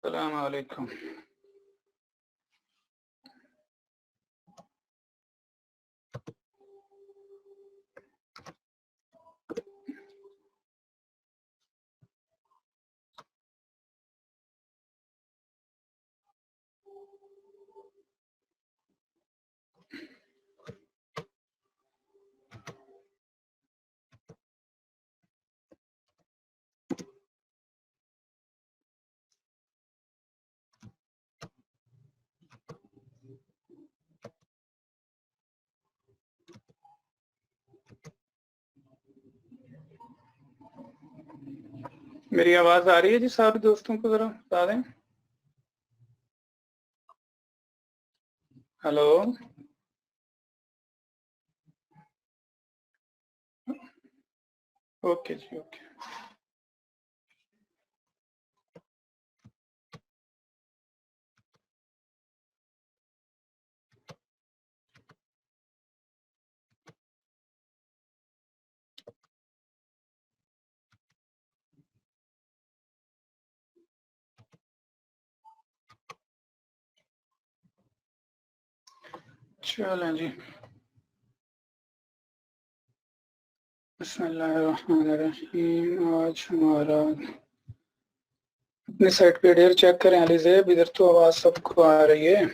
अस्सलाम वालेकुम। मेरी आवाज आ रही है जी? सारे दोस्तों को जरा बता दें। हेलो, ओके जी, ओके। चलें जी, बिस्मिल्लाहिर्रहमानिर्रहीम। आज हमारा अपनी साइट पे डेयर चेक करें अलीज़ेब, इधर तो आवाज सबको आ रही है।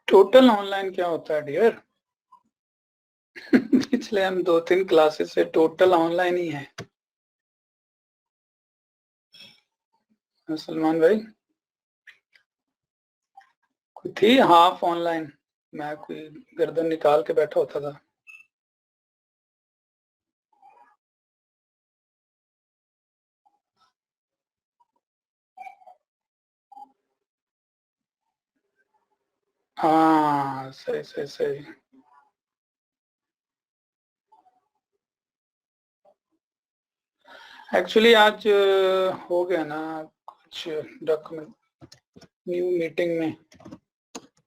टोटल ऑनलाइन क्या होता है डियर? पिछले हम 2-3 क्लासेस से टोटल ऑनलाइन ही है। सलमान भाई कोई थी हाफ ऑनलाइन, मैं कोई गर्दन निकाल के बैठा होता था। हाँ, सही सही सही। एक्चुअली आज हो गया ना कुछ डॉक्यूमेंट, न्यू मीटिंग में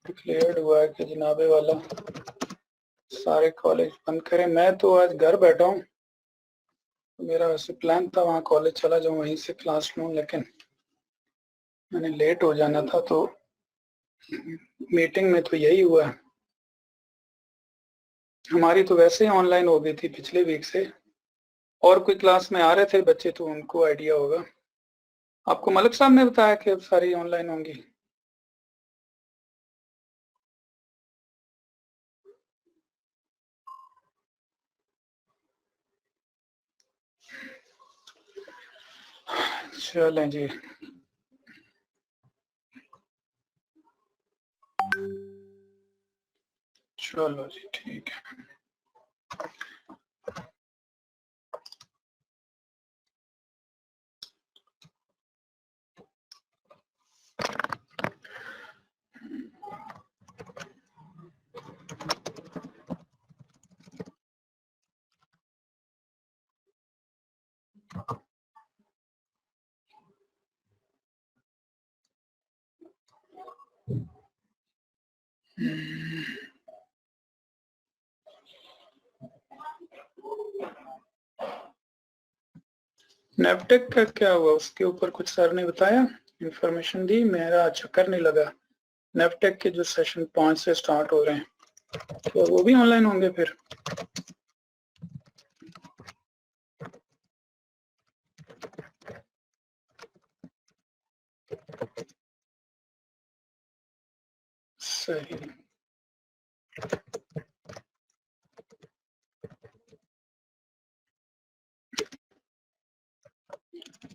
डिक्लेयर्ड हुआ है कि जनाबे वाला सारे कॉलेज बंद करें। मैं तो आज घर बैठा हूँ, मेरा वैसे प्लान था वहाँ कॉलेज चला जाऊँ, वहीं से क्लास लूँ, लेकिन मैंने लेट हो जाना था तो मीटिंग में तो यही हुआ। हमारी तो वैसे ही ऑनलाइन हो गई थी पिछले वीक से, और कोई क्लास में आ रहे थे बच्चे तो उनको आइडिया होगा। आपको मलिक साहब ने बताया कि अब सारी ऑनलाइन होंगी? चलें जी, चलो जी, ठीक है। नेपटेक का क्या हुआ, उसके ऊपर कुछ सर ने बताया, इंफॉर्मेशन दी, मेरा चक्कर नहीं लगा। नेपटेक के जो सेशन 5 से स्टार्ट हो रहे हैं तो वो भी ऑनलाइन होंगे फिर? सही।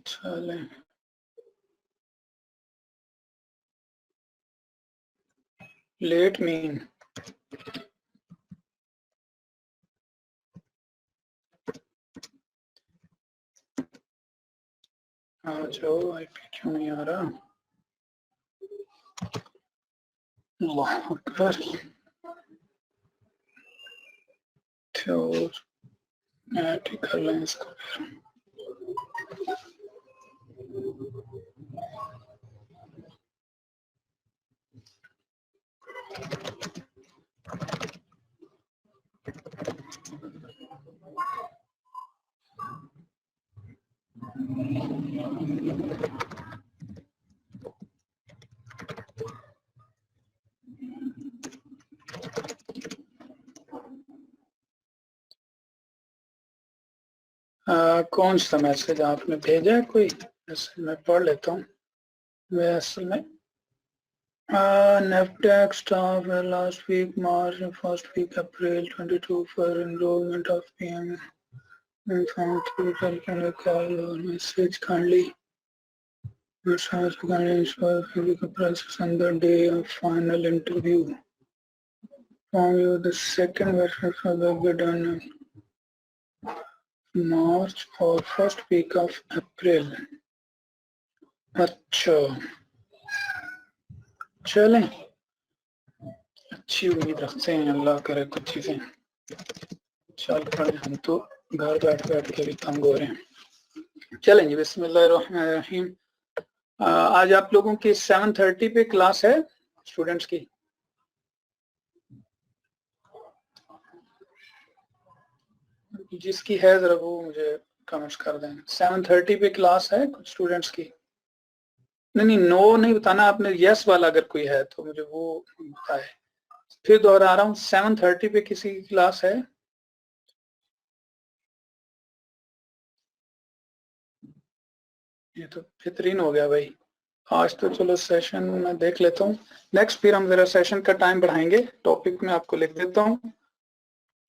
चले, लेट मीन आ जाओ, आईपी क्यों नहीं आ रहा? अल्लाह अकबर। तो ठीक कर लें इसको फिर। कौन सा मैसेज आपने भेजा है कोई? ऐसे मैं पढ़ लेता हूँ। मैं असल में NAVTEC staff last week March and first week April 22 for enrollment of PM informed through telephone call or message kindly. Kindly the process on the day of final interview. From you, the second version will be done in March or first week of April. अच्छा, चलें, अच्छी उम्मीद रखते हैं, अल्लाह करे कुछ चीजें चल पड़े। हम तो घर बैठ बैठ के भी तंग हो रहे हैं। चलें जी, बिस्मिल्लाहिर्रहमानिर्रहीम। आज आप लोगों की 7:30 पे क्लास है स्टूडेंट्स की। जिसकी है जरा वो मुझे कमेंट्स कर दें। 7:30 पे क्लास है कुछ स्टूडेंट्स की? नहीं, नो नहीं बताना आपने, यस वाला अगर कोई है तो मुझे वो बताए। फिर दोहरा रहा हूँ, 7:30 पे किसी की क्लास है? ये तो बेहतरीन हो गया भाई। आज तो चलो सेशन मैं देख लेता हूँ, नेक्स्ट फिर हम जरा सेशन का टाइम बढ़ाएंगे। टॉपिक में आपको लिख देता हूँ,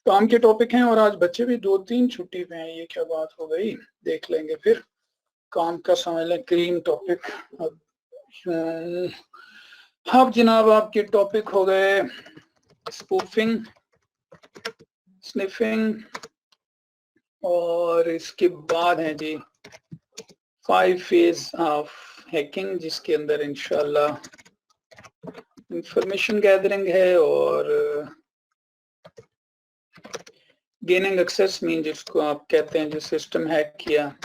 काम के टॉपिक हैं, और आज बच्चे भी 2-3 छुट्टी पे हैं। ये क्या बात हो गई, देख लेंगे फिर। काम का समझ लें, क्लीन टॉपिक। अब जनाब आपके टॉपिक हो गए स्पूफिंग, स्निफिंग, और इसके बाद है जी 5 फेज ऑफ हैकिंग, जिसके अंदर इंशाल्लाह इंफॉर्मेशन गैदरिंग है और गेनिंग एक्सेस मीन जिसको आप कहते हैं जो सिस्टम हैक किया,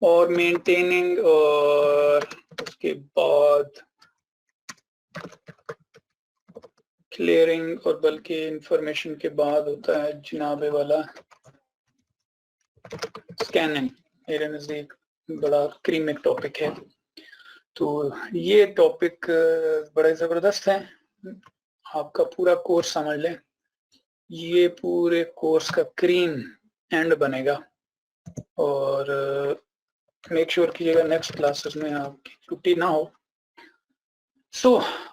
और मेंटेनिंग, और उसके बाद क्लियरिंग, और बल्कि इंफॉर्मेशन के बाद होता है जनाबे वाला स्कैनिंग। मेरे नजदीक बड़ा क्रीमिक टॉपिक है। तो ये टॉपिक बड़े जबरदस्त है, आपका पूरा कोर्स समझ लें, ये पूरे कोर्स का क्रीम एंड बनेगा। और मेक श्योर कीजिएगा नेक्स्ट क्लासेस में आपकी छुट्टी ना हो।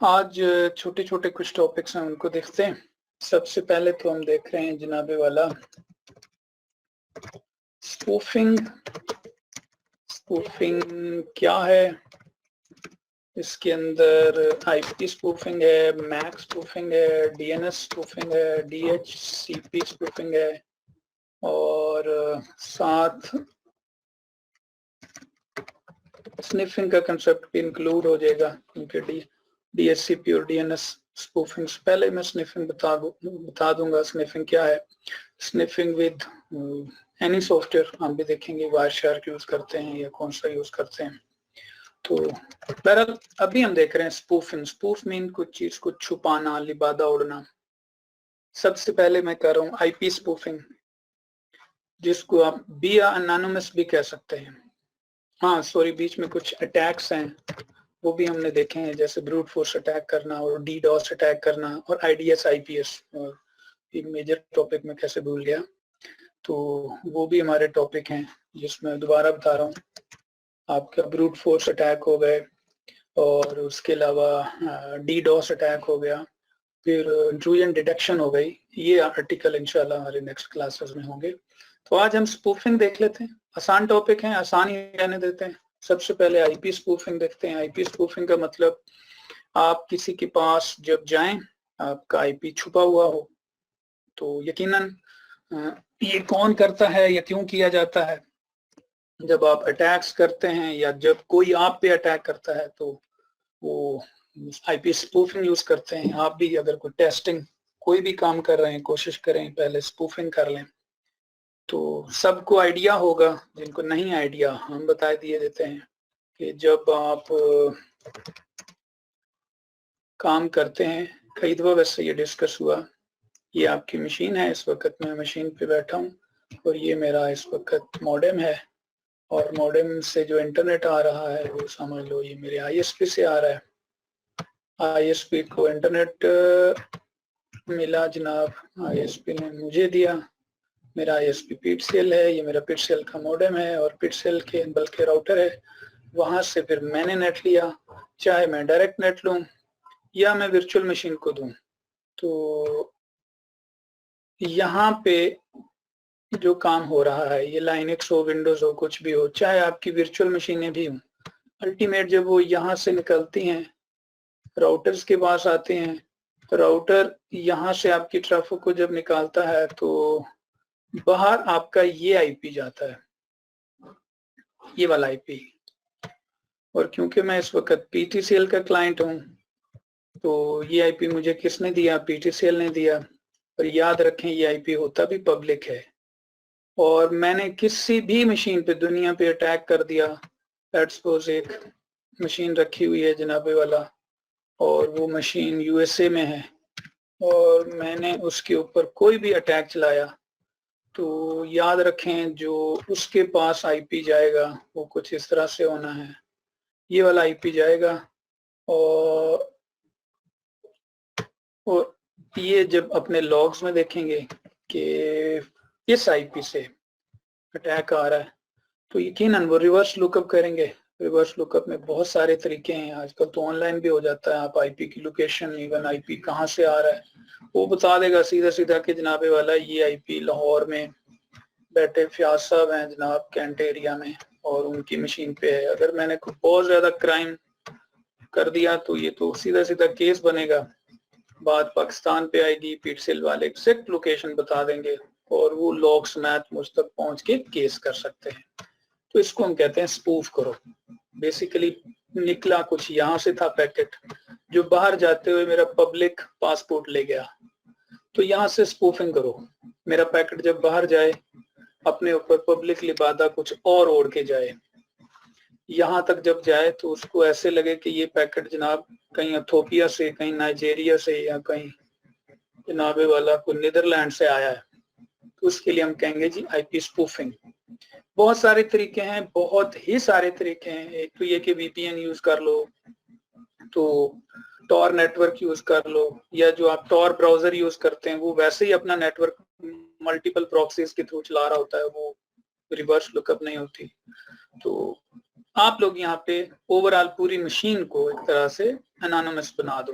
आज छोटे छोटे कुछ टॉपिक्स हैं, उनको देखते हैं। सबसे पहले तो हम देख रहे हैं जनाबे वाला स्पूफिंग। स्पूफिंग क्या है? इसके अंदर आईपी स्पूफिंग है, मैक स्पूफिंग है, डीएनएस स्पूफिंग है, डीएचसीपी स्पूफिंग है, और साथ स्निफिंग का कंसेप्ट भी इंक्लूड हो जाएगा, क्योंकि डीएचसीपी और डीएनएस स्पूफिंग से पहले मैं स्निफिंग बता दूंगा। स्निफिंग क्या है? स्निफिंग विद एनी सॉफ्टवेयर, हम भी देखेंगे वायर शार्क यूज करते हैं या कौन सा यूज करते हैं। तो बहरहाल अभी हम देख रहे हैं स्पूफिंग। स्पूफ मीन कुछ चीज को छुपाना, लिबादा उड़ना। सबसे पहले मैं कर रहा हूँ आईपी स्पूफिंग, जिसको आप बी या एनोनिमस भी कह सकते हैं। हाँ सॉरी, बीच में कुछ अटैक्स हैं वो भी हमने देखे हैं, जैसे ब्रूट फोर्स अटैक करना और डीडॉस अटैक करना और आईडीएस आईपीएस, और एक मेजर टॉपिक में कैसे भूल गया, तो वो भी हमारे टॉपिक हैं जिसमें दोबारा बता रहा हूँ। आपका ब्रूट फोर्स अटैक हो गए और उसके अलावा डीडॉस अटैक हो गया, फिर इंट्रूजन डिटेक्शन हो गई। ये आर्टिकल इंशाल्लाह हमारे नेक्स्ट क्लासेस में होंगे। तो आज हम स्पूफिंग देख लेते हैं, आसान टॉपिक है, आसान ही रहने देते हैं। सबसे पहले आईपी स्पूफिंग देखते हैं। आईपी स्पूफिंग का मतलब आप किसी के पास जब जाएं, आपका आईपी छुपा हुआ हो, तो यकीनन ये कौन करता है या क्यों किया जाता है। जब आप अटैक्स करते हैं या जब कोई आप पे अटैक करता है तो वो आईपी स्पूफिंग यूज करते हैं। आप भी अगर कोई टेस्टिंग कोई भी काम कर रहे हैं, कोशिश करें पहले स्पूफिंग कर लें। तो सबको आइडिया होगा, जिनको नहीं आइडिया हम बता दिए देते हैं कि जब आप काम करते हैं, कई दफा वैसे ये डिस्कस हुआ। ये आपकी मशीन है, इस वक्त मैं मशीन पे बैठा हूँ और ये मेरा इस वक्त मॉडेम है, और मॉडेम से जो इंटरनेट आ रहा है वो समझ लो ये मेरे आईएसपी से आ रहा है। आईएसपी को इंटरनेट मिला जनाब, आईएसपी ने मुझे दिया। मेरा आईएसपी पीटीसीएल है, ये मेरा पीटीसीएल का मॉडेम है और पीटीसीएल के बल्कि राउटर है। वहां से फिर मैंने नेट लिया, चाहे मैं डायरेक्ट नेट लूं या मैं वर्चुअल मशीन को दूं। तो यहाँ पे जो काम हो रहा है, ये लाइनक्स हो, विंडोज हो, कुछ भी हो, चाहे आपकी वर्चुअल मशीनें भी हों, अल्टीमेट जब वो यहाँ से निकलती हैं, राउटर्स के पास आते हैं, राउटर यहाँ से आपकी ट्रैफिक को जब निकालता है तो बाहर आपका ये आईपी जाता है, ये वाला आईपी। और क्योंकि मैं इस वक्त पीटीसीएल का क्लाइंट हूँ, तो ये आईपी मुझे किसने दिया? पीटीसीएल ने दिया। और याद रखें ये आईपी होता भी पब्लिक है। और मैंने किसी भी मशीन पे दुनिया पे अटैक कर दिया, लेट्स सपोज एक मशीन रखी हुई है जनाबे वाला, और वो मशीन यूएसए में है, और मैंने उसके ऊपर कोई भी अटैक चलाया, तो याद रखें जो उसके पास आईपी जाएगा वो कुछ इस तरह से होना है, ये वाला आईपी जाएगा। और ये जब अपने लॉग्स में देखेंगे कि इस आईपी से अटैक आ रहा है, तो यकीनन वो रिवर्स लुकअप करेंगे। रिवर्स लुकअप में बहुत सारे तरीके हैं, आजकल तो ऑनलाइन भी हो जाता है। आप आईपी की लोकेशन, इवन आईपी कहाँ से आ रहा है, वो बता देगा सीधा सीधा कि जनाबे वाला ये आईपी लाहौर में बैठे फयाज साहब हैं जनाब कैंट एरिया में, और उनकी मशीन पे है। अगर मैंने बहुत ज्यादा क्राइम कर दिया तो ये तो सीधा सीधा केस बनेगा, बात पाकिस्तान पे आएगी, पीटीसीएल वाले एग्जैक्ट लोकेशन बता देंगे और वो लॉग समेत मुझ तक पहुंच के केस कर सकते हैं। तो इसको हम कहते हैं स्पूफ करो। बेसिकली निकला कुछ यहाँ से था पैकेट, जो बाहर जाते हुए मेरा पब्लिक पासपोर्ट ले गया, तो यहाँ से स्पूफिंग करो। मेरा पैकेट जब बाहर जाए, अपने ऊपर पब्लिक लिबादा कुछ और ओढ़ के जाए, यहाँ तक जब जाए तो उसको ऐसे लगे कि ये पैकेट जनाब कहीं इथोपिया से, कहीं नाइजीरिया से, या कहीं जनाबे वाला कोई नीदरलैंड से आया है, तो उसके लिए हम कहेंगे जी आईपी स्पूफिंग। बहुत सारे तरीके हैं, बहुत ही सारे तरीके हैं। एक तो ये कि वीपीएन यूज कर लो, तो टॉर नेटवर्क यूज कर लो, या जो आप टॉर ब्राउजर यूज करते हैं वो वैसे ही अपना नेटवर्क मल्टीपल प्रॉक्सीज के थ्रू चला रहा होता है, वो रिवर्स लुकअप नहीं होती। तो आप लोग यहाँ पे ओवरऑल पूरी मशीन को एक तरह से एनोनिमस बना दो।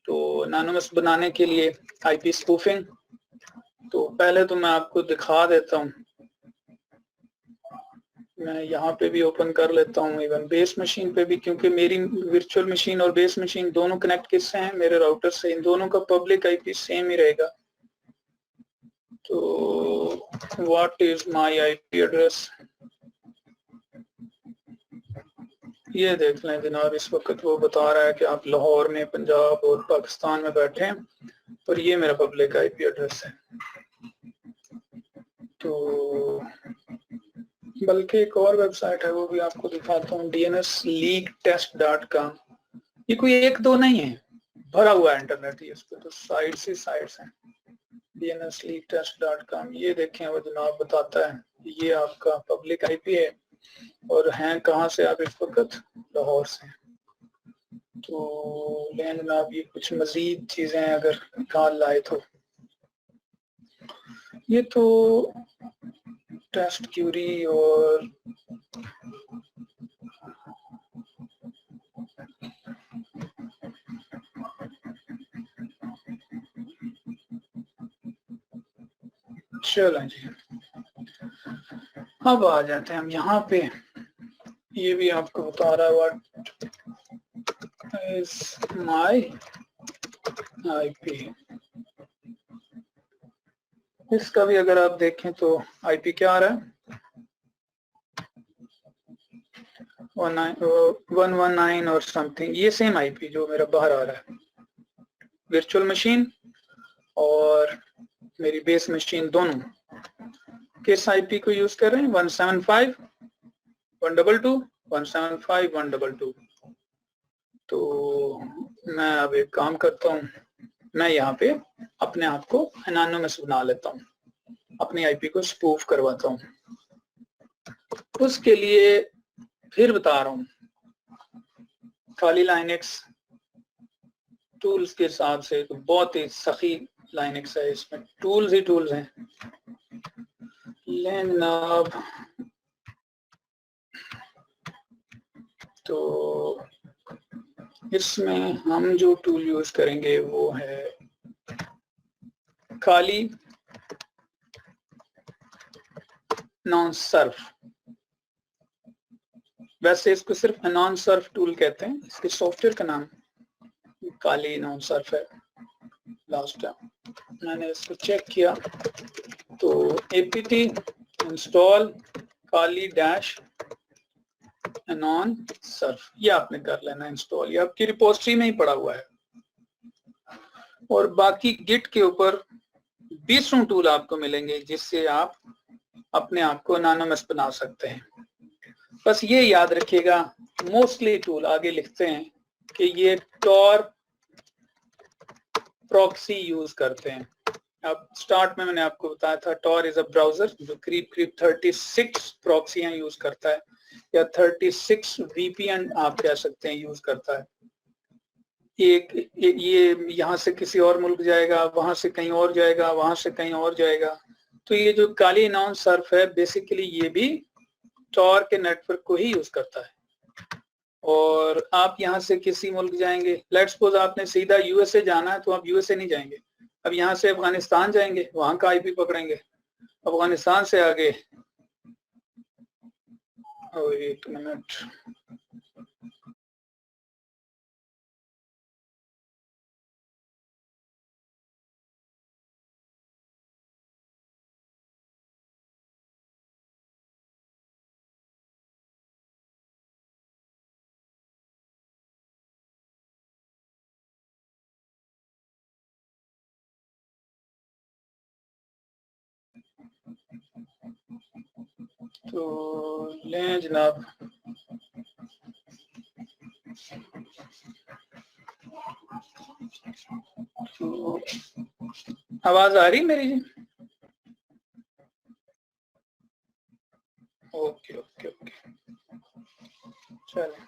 तो एनोनिमस बनाने के लिए आईपी स्पूफिंग, तो पहले तो मैं आपको दिखा देता हूँ। मैं यहाँ पे भी ओपन कर लेता हूँ, इवन बेस मशीन पे भी, क्योंकि मेरी वर्चुअल मशीन और बेस मशीन दोनों कनेक्ट किससे हैं? मेरे राउटर से। इन दोनों का पब्लिक आईपी सेम ही रहेगा। तो what is my IP address, ये देख लें जनाब। इस वक्त वो बता रहा है कि आप लाहौर में, पंजाब और पाकिस्तान में बैठे हैं, और ये मेरा पब्लिक आईपी एड्रेस है। तो बल्कि एक और वेबसाइट है, वो भी आपको दिखाता हूँ, dnsleaktest.com। ये कोई एक दो नहीं है, भरा हुआ है इंटरनेट ये, इस पे तो साइट्स ही साइट्स हैं। dnsleaktest.com, ये देखें वो जनाब बताता है ये आपका पब्लिक आईपी है, और हैं कहाँ से आप इस वक्त? लाहौर से। तो लेकिन आप ये कुछ मजीद चीजें अगर निकाल लाए तो ये तो टेस्ट क्यूरी और चलो जी, अब आ जाते हैं हम यहाँ पे। ये भी आपको बता रहा है व्हाट इज माय आईपी। इसका भी अगर आप देखें तो आईपी क्या आ रहा है? 119 और समथिंग, ये सेम आईपी जो मेरा बाहर आ रहा है। वर्चुअल मशीन और मेरी बेस मशीन दोनों किस आईपी को यूज कर रहे हैं? 175.122, 175.122। तो मैं अब एक काम करता हूँ, मैं यहाँ पे अपने आप को एनोनिमस बना लेता हूँ, अपनी आईपी को स्पूफ करवाता हूँ। उसके लिए फिर बता रहा हूँ, खाली लाइनेक्स टूल्स के हिसाब से तो बहुत ही सखी लाइनेक्स है, इसमें टूल्स ही टूल्स हैं। लेकिन अब तो इसमें हम जो टूल यूज करेंगे वो है खाली नॉन सर्फ। वैसे इसको सिर्फ नॉन सर्फ टूल कहते हैं, इसके सॉफ्टवेयर का नाम खाली नॉन सर्फ है। लास्ट टाइम मैंने इसको चेक किया तो apt इंस्टॉल खाली डैश नॉन सर्फ, ये आपने कर लेना इंस्टॉल, ये आपकी रिपोजिटरी में ही पड़ा हुआ है। और बाकी गिट के ऊपर 20 टूल आपको मिलेंगे जिससे आप अपने आप को एनोनिमस बना सकते हैं। बस ये याद रखिएगा, मोस्टली टूल आगे लिखते हैं कि ये टॉर प्रॉक्सी यूज करते हैं। अब स्टार्ट में मैंने आपको बताया था टॉर इज अ ब्राउजर जो करीब 36 प्रॉक्सियां यूज करता है, या 36 वीपीएन आप कह सकते हैं यूज करता है। एक ये यहाँ से किसी और मुल्क जाएगा, वहां से कहीं और जाएगा, वहां से कहीं और जाएगा। तो ये जो काली नॉन सर्फ है बेसिकली ये भी टॉर के नेटवर्क को ही यूज करता है। और आप यहाँ से किसी मुल्क जाएंगे, लेट्स सपोज आपने सीधा यूएसए जाना है तो आप यूएसए नहीं जाएंगे, अब यहाँ से अफगानिस्तान जाएंगे, वहां का आईपी पकड़ेंगे, अफगानिस्तान से आगे। एक मिनट, तो लें जनाब। तो आवाज आ रही मेरी जी? ओके ओके ओके, चलें।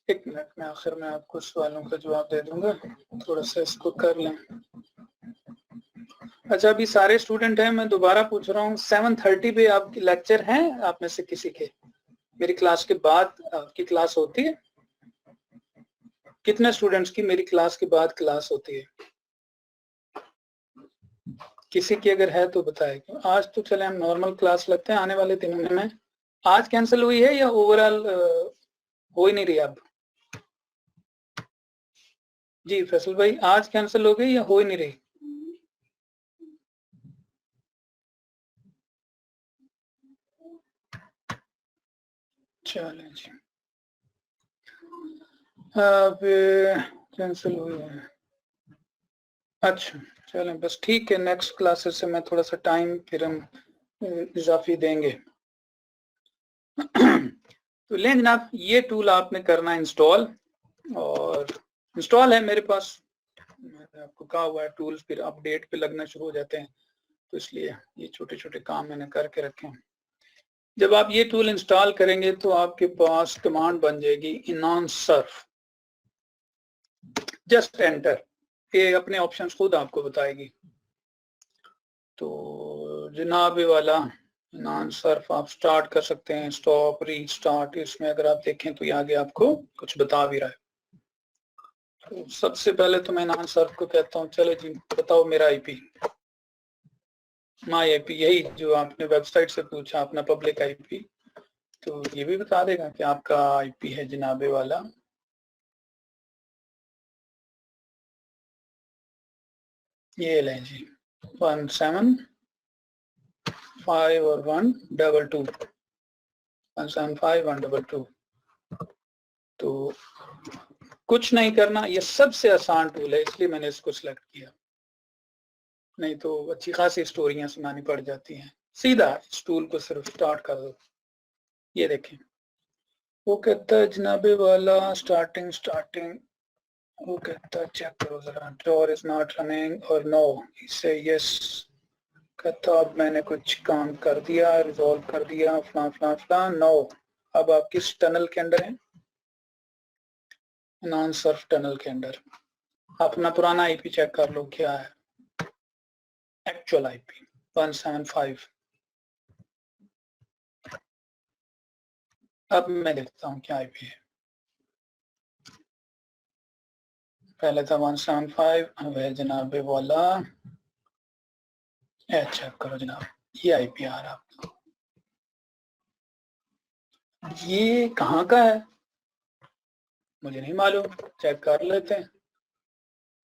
एक मिनट में आखिर में आपको सवालों का जवाब दे दूंगा, थोड़ा सा इसको कर लें। अच्छा, अभी सारे स्टूडेंट हैं, मैं दोबारा पूछ रहा हूँ 7:30 पे आपके लेक्चर हैं? आप में से किसी के मेरी क्लास के बाद आपकी क्लास होती है? कितने स्टूडेंट्स की मेरी क्लास के बाद क्लास होती है? किसी की अगर है तो बताए। आज तो चले हम नॉर्मल क्लास लगते हैं, आने वाले दिनों में आज कैंसिल हुई है या ओवरऑल हो ही नहीं रही? अब जी फैसल भाई, आज कैंसिल हो गई या हो ही नहीं रही? चलें जी, अब कैंसिल हुई है। अच्छा चलें, बस ठीक है, नेक्स्ट क्लासेस से मैं थोड़ा सा टाइम फिर हम इजाफी देंगे। तो लें जनाब, ये टूल आपने करना इंस्टॉल, और इंस्टॉल है मेरे पास, मैंने आपको कहा हुआ है टूल्स फिर अपडेट पे लगना शुरू हो जाते हैं, तो इसलिए ये छोटे छोटे काम मैंने करके रखे हैं। जब आप ये टूल इंस्टॉल करेंगे तो आपके पास कमांड बन जाएगी इनॉन सर्फ, जस्ट एंटर, ये अपने ऑप्शंस खुद आपको बताएगी। तो जनाब वाला इनॉन सर्फ आप स्टार्ट कर सकते हैं, स्टॉप, रीस्टार्ट, इसमें अगर आप देखें तो ये आगे आपको कुछ बता भी रहा है। तो सबसे पहले तो मैं इनॉन सर्फ को कहता हूँ चलो जी बताओ मेरा आईपी, माई आईपी, यही जो आपने वेबसाइट से पूछा अपना पब्लिक आईपी, तो ये भी बता देगा कि आपका आईपी है जनाबे वाला ये लें जी 175 और 122 175 122। तो कुछ नहीं करना, ये सबसे आसान टूल है इसलिए मैंने इसको सिलेक्ट किया, नहीं तो अच्छी खासी स्टोरियां सुनानी पड़ जाती हैं। सीधा इस टूल को सिर्फ स्टार्ट कर दो। ये देखें वो कहता है जनाबे वाला स्टार्टिंग, वो कहता है चेक करो जरा, डोर इज नॉट रनिंग और नो, इससे यस कहता अब मैंने कुछ काम कर दिया, रिजॉल्व कर दिया, फला फला फला, नो। अब आप किस टनल के अंदर हैं? नॉन सर्फ टनल के अंदर। अपना पुराना आईपी चेक कर लो क्या है, एक्चुअल आईपी 175। अब मैं देखता हूँ क्या आईपी है, पहले था 175, अब है जनाब वाला, चेक करो जनाब ये आईपी आ रहा, ये कहाँ का है मुझे नहीं मालूम, चेक कर लेते हैं।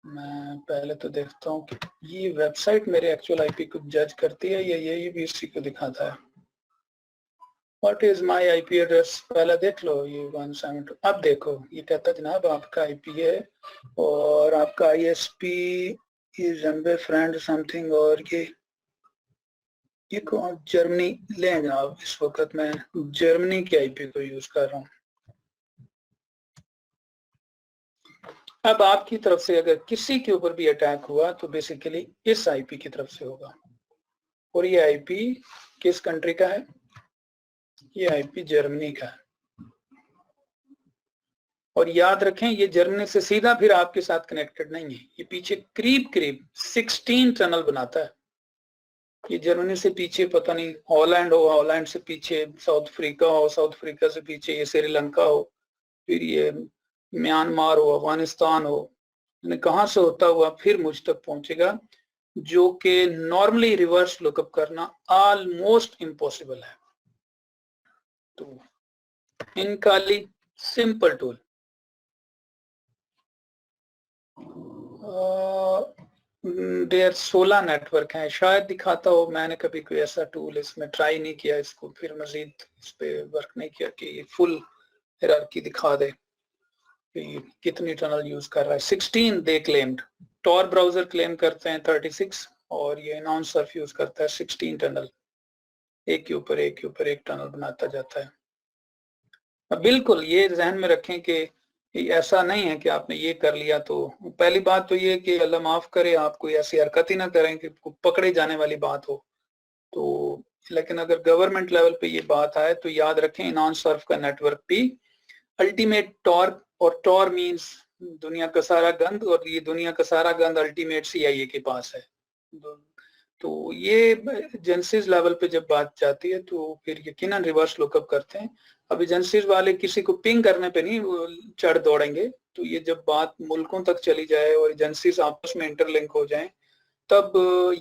मैं पहले तो देखता हूँ कि ये वेबसाइट मेरे एक्चुअल आईपी को जज करती है या यही भी इसी को दिखाता है। What is my IP address, पहले देख लो ये 172। अब देखो ये कहता जनाब आपका आईपी है और आपका आईएसपी इज एमबे फ्रेंड समथिंग, और ये कौन, जर्मनी ले जनाब, इस वक्त मैं जर्मनी के आईपी को यूज कर रहा हूँ। अब आपकी तरफ से अगर किसी के ऊपर भी अटैक हुआ तो बेसिकली इस आईपी की तरफ से होगा, और ये आईपी किस कंट्री का है? ये आईपी जर्मनी का है। और याद रखें ये जर्मनी से सीधा फिर आपके साथ कनेक्टेड नहीं है, ये पीछे करीब 16 टनल बनाता है। ये जर्मनी से पीछे पता नहीं हॉलैंड हो, हॉलैंड से पीछे साउथ अफ्रीका हो, साउथ अफ्रीका से पीछे ये श्रीलंका हो, फिर ये म्यांमार हो, अफगानिस्तान हो, कहां से होता हुआ फिर मुझ तक पहुंचेगा, जो कि नॉर्मली रिवर्स लुकअप करना ऑलमोस्ट इम्पॉसिबल है। तो इनका ली सिंपल टूल, देयर 16 नेटवर्क हैं, शायद दिखाता हो, मैंने कभी कोई ऐसा टूल इसमें ट्राई नहीं किया, इसको फिर मजीद इस पे वर्क नहीं किया कि फुल हायरार्की दिखा दे कि कितनी टनल यूज कर रहा है। 16 they claimed, Tor browser claim करते हैं 36 और ये नॉन सर्फ यूज करता है 16 टनल, एक के ऊपर एक टनल बनाता जाता है। अब बिल्कुल ये जहन में रखें कि ऐसा नहीं है कि आपने ये कर लिया तो, पहली बात तो ये कि अल्लाह माफ करे आप कोई ऐसी हरकत ही ना करें कि पकड़े जाने वाली बात हो तो, लेकिन अगर गवर्नमेंट लेवल पे ये बात आए तो याद रखें नॉन सर्फ का नेटवर्क भी अल्टीमेट टॉर, और टॉर मींस दुनिया का सारा गंद, और ये दुनिया का सारा गंद अल्टीमेट सीआईए के पास है। तो ये एजेंसीज लेवल पे जब बात जाती है तो फिर यकीनन रिवर्स लुकअप करते हैं। अब एजेंसीज वाले किसी को पिंग करने पे नहीं चढ़ दौड़ेंगे, तो ये जब बात मुल्कों तक चली जाए और एजेंसीज आपस में इंटरलिंक हो जाएं तब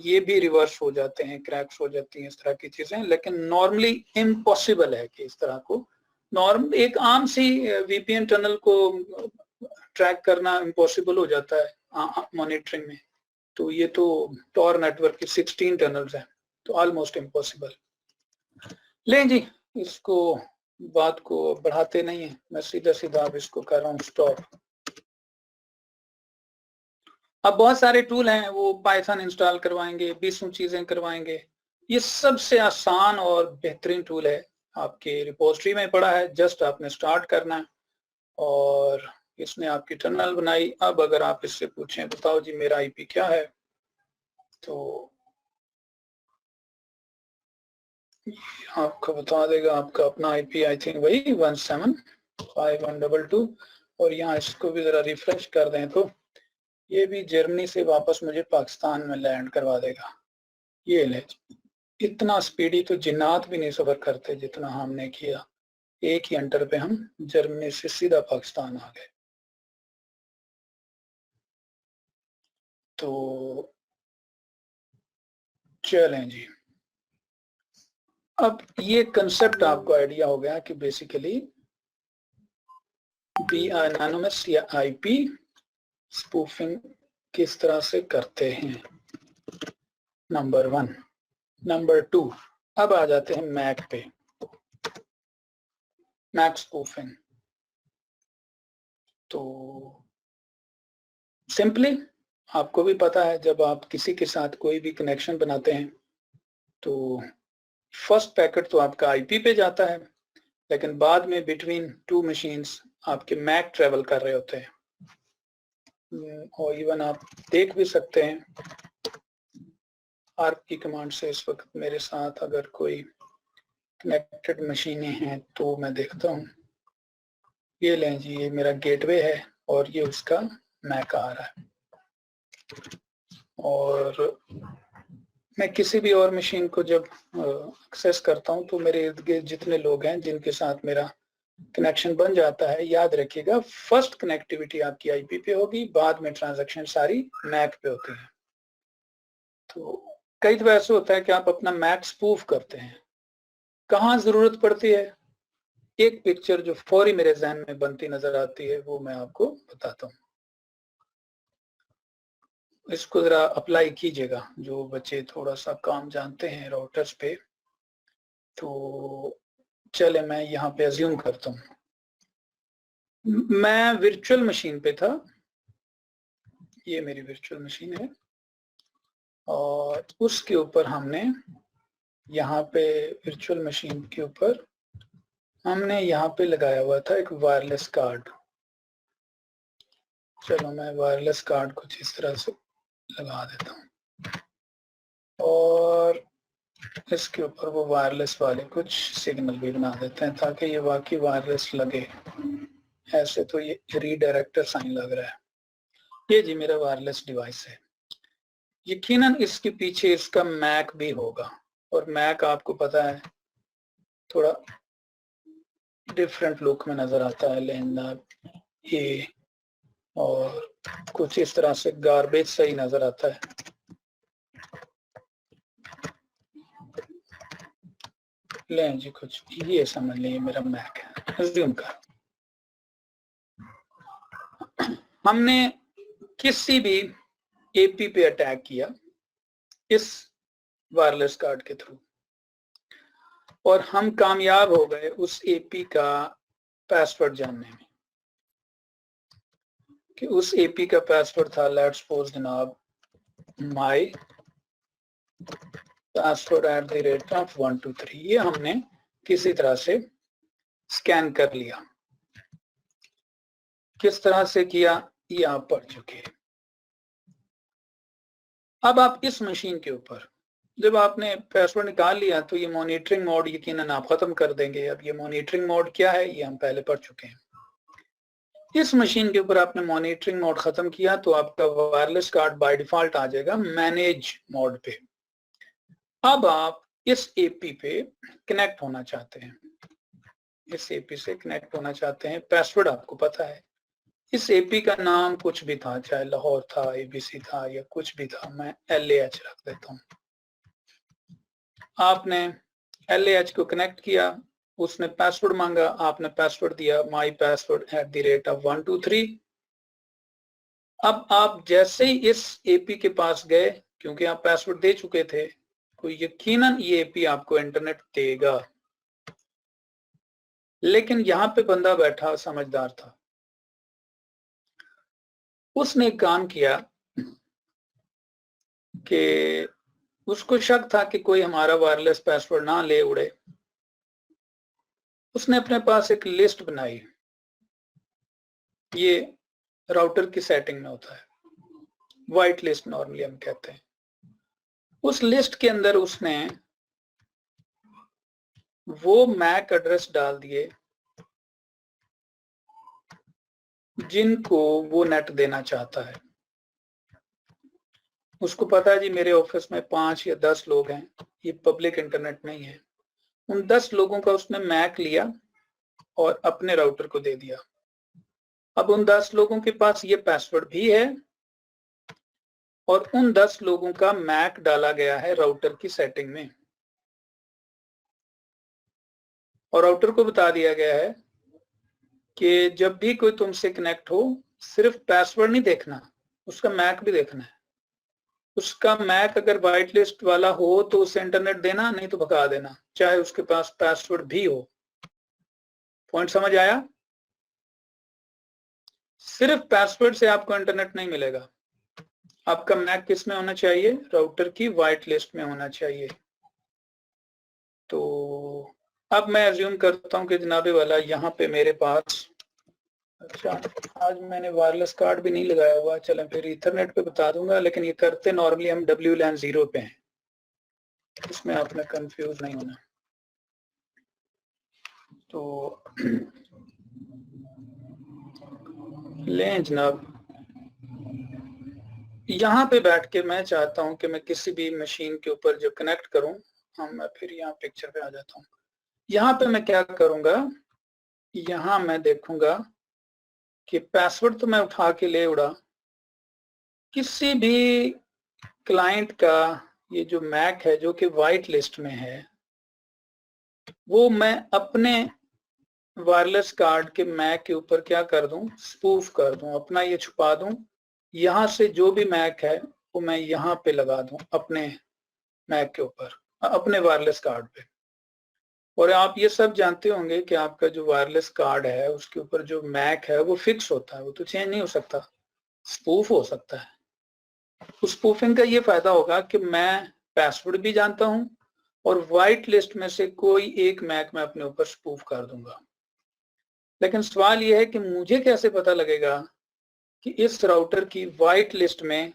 ये भी रिवर्स हो जाते हैं, क्रैक्स हो जाती हैं, इस तरह की चीजें। लेकिन नॉर्मली इम्पॉसिबल है कि इस तरह को एक आम सी वीपीएन टनल को ट्रैक करना इम्पॉसिबल हो जाता है मॉनिटरिंग में, तो ये तो टॉर नेटवर्क की 16 टनल्स हैं, तो ऑलमोस्ट इम्पॉसिबल। लें जी इसको, बात को बढ़ाते नहीं है, मैं सीधा अब इसको कर रहा हूँ स्टॉप। अब बहुत सारे टूल हैं, वो पाइथन इंस्टॉल करवाएंगे, 20 चीजें करवाएंगे, ये सबसे आसान और बेहतरीन टूल है, आपके रिपोजिटरी में पड़ा है, जस्ट आपने स्टार्ट करना है और इसने आपकी टर्मिनल बनाई। अब अगर आप इससे पूछें बताओ जी मेरा आईपी क्या है, तो आपको बता देगा आपका अपना आईपी आई थिंक वही 175.122। और यहाँ इसको भी जरा रिफ्रेश कर दें तो ये भी जर्मनी से वापस मुझे पाकिस्तान में लैंड करवा देगा। ये ले, इतना स्पीडी तो जिन्नात भी नहीं सफर करते जितना हमने किया। एक ही एंटर पे हम जर्मनी से सीधा पाकिस्तान आ गए। तो चलें जी, अब ये कंसेप्ट आपको आइडिया हो गया कि बेसिकली एनोनिमस या आईपी स्पूफिंग किस तरह से करते हैं, नंबर 1। नंबर 2, अब आ जाते हैं मैक पे, मैक स्पूफिंग। तो सिंपली आपको भी पता है जब आप किसी के साथ कोई भी कनेक्शन बनाते हैं तो फर्स्ट पैकेट तो आपका आईपी पे जाता है, लेकिन बाद में बिटवीन टू मशीन्स आपके मैक ट्रेवल कर रहे होते हैं। और इवन आप देख भी सकते हैं आर्क की कमांड से इस वक्त मेरे साथ अगर कोई कनेक्टेड मशीनें हैं तो मैं देखता हूँ। ये लें जी, ये मेरा गेटवे है और ये उसका मैक आ रहा है। और मैं किसी भी और मशीन को जब एक्सेस करता हूँ तो मेरे इर्द गिर्द जितने लोग हैं जिनके साथ मेरा कनेक्शन बन जाता है, याद रखिएगा फर्स्ट कनेक्टिविटी आपकी आईपी पे होगी, बाद में ट्रांजैक्शन सारी मैक पे होती है। तो कई दफा ऐसा होता है कि आप अपना मैक स्पूफ करते हैं, कहाँ जरूरत पड़ती है। एक पिक्चर जो फौरी मेरे जहन में बनती नजर आती है वो मैं आपको बताता हूँ, इसको जरा अप्लाई कीजिएगा जो बच्चे थोड़ा सा काम जानते हैं राउटर्स पे। तो चले मैं यहाँ पे अज्यूम करता हूँ मैं वर्चुअल मशीन पे था, ये मेरी वर्चुअल मशीन है और उसके ऊपर हमने यहाँ पे वर्चुअल मशीन के ऊपर हमने यहाँ पे लगाया हुआ था एक वायरलेस कार्ड। चलो मैं वायरलेस कार्ड कुछ इस तरह से लगा देता हूँ और इसके ऊपर वो वायरलेस वाले कुछ सिग्नल भी बना देते हैं ताकि ये वाकई वायरलेस लगे। ऐसे तो ये रीडायरेक्टर साइन लग रहा है। ये जी मेरा वायरलेस डिवाइस है। यकीनन इसके पीछे इसका मैक भी होगा और मैक आपको पता है थोड़ा डिफरेंट लुक में नजर आता है, लेनदार ये और कुछ इस तरह से गार्बेज सही नजर आता है। लें जी कुछ ये समझ लीजिए मेरा मैक है अज्यूम कर। हमने किसी भी एपी पे अटैक किया इस वायरलेस कार्ड के थ्रू और हम कामयाब हो गए उस एपी का पासवर्ड जानने में कि उस एपी का पासवर्ड था लेट्स सपोज जनाब माई पासवर्ड @123। ये हमने किसी तरह से स्कैन कर लिया। किस तरह से किया ये आप पढ़ चुके हैं। अब आप इस मशीन के ऊपर जब आपने पासवर्ड निकाल लिया तो ये मॉनिटरिंग मोड यकीनन आप खत्म कर देंगे। अब ये मॉनिटरिंग मोड क्या है ये हम पहले पढ़ चुके हैं। इस मशीन के ऊपर आपने मॉनिटरिंग मोड खत्म किया तो आपका वायरलेस कार्ड बाय डिफॉल्ट आ जाएगा मैनेज मोड पे। अब आप इस एपी पे कनेक्ट होना चाहते हैं, इस एपी से कनेक्ट होना चाहते हैं। पासवर्ड आपको पता है, इस एपी का नाम कुछ भी था, चाहे लाहौर था, एबीसी था या कुछ भी था, मैं LAH रख देता हूं। आपने LAH को कनेक्ट किया, उसने पासवर्ड मांगा, आपने पासवर्ड दिया माई पासवर्ड @123। अब आप जैसे ही इस एपी के पास गए, क्योंकि आप पासवर्ड दे चुके थे, तो यकीनन ये एपी आपको इंटरनेट देगा। लेकिन यहां पे बंदा बैठा समझदार था, उसने एक काम किया कि उसको शक था कि कोई हमारा वायरलेस पासवर्ड ना ले उड़े। उसने अपने पास एक लिस्ट बनाई ये राउटर की सेटिंग में होता है, व्हाइट लिस्ट नॉर्मली हम कहते हैं। उस लिस्ट के अंदर उसने वो मैक एड्रेस डाल दिए जिनको वो नेट देना चाहता है। उसको पता है जी मेरे ऑफिस में 5 या 10 लोग हैं, ये पब्लिक इंटरनेट नहीं है। उन 10 लोगों का उसने मैक लिया और अपने राउटर को दे दिया। अब उन 10 लोगों के पास ये पासवर्ड भी है और उन 10 लोगों का मैक डाला गया है राउटर की सेटिंग में, और राउटर को बता दिया गया है कि जब भी कोई तुमसे कनेक्ट हो सिर्फ पासवर्ड नहीं देखना, उसका मैक भी देखना है। उसका मैक अगर व्हाइट लिस्ट वाला हो तो उसे इंटरनेट देना, नहीं तो भगा देना, चाहे उसके पास पासवर्ड भी हो। पॉइंट समझ आया? सिर्फ पासवर्ड से आपको इंटरनेट नहीं मिलेगा। आपका मैक किस में होना चाहिए? राउटर की व्हाइट लिस्ट में होना चाहिए। तो अब मैं अज्यूम करता हूं कि जनाबे वाला यहाँ पे मेरे पास, अच्छा आज मैंने वायरलेस कार्ड भी नहीं लगाया हुआ, चलें फिर इथरनेट पे बता दूंगा, लेकिन ये करते नॉर्मली हम WLAN 0 पे हैं, इसमें आपने कंफ्यूज नहीं होना। तो लें जनाब, यहाँ पे बैठ के मैं चाहता हूं कि मैं किसी भी मशीन के ऊपर जो कनेक्ट करूं, मैं फिर यहाँ पिक्चर पे आ जाता हूँ। यहाँ पे मैं क्या करूंगा, यहाँ मैं देखूंगा कि पासवर्ड तो मैं उठा के ले उड़ा, किसी भी क्लाइंट का ये जो मैक है जो कि व्हाइट लिस्ट में है, वो मैं अपने वायरलेस कार्ड के मैक के ऊपर क्या कर दूं, स्पूफ कर दूं, अपना ये छुपा दूं। यहाँ से जो भी मैक है वो मैं यहाँ पे लगा दूं अपने मैक के ऊपर, अपने वायरलेस कार्ड पे। और आप ये सब जानते होंगे कि आपका जो वायरलेस कार्ड है उसके ऊपर जो मैक है वो फिक्स होता है, वो तो चेंज नहीं हो सकता, स्पूफ हो सकता है। उस स्पूफिंग का ये फायदा होगा कि मैं पासवर्ड भी जानता हूं और व्हाइट लिस्ट में से कोई एक मैक मैं अपने ऊपर स्पूफ कर दूंगा। लेकिन सवाल यह है कि मुझे कैसे पता लगेगा कि इस राउटर की व्हाइट लिस्ट में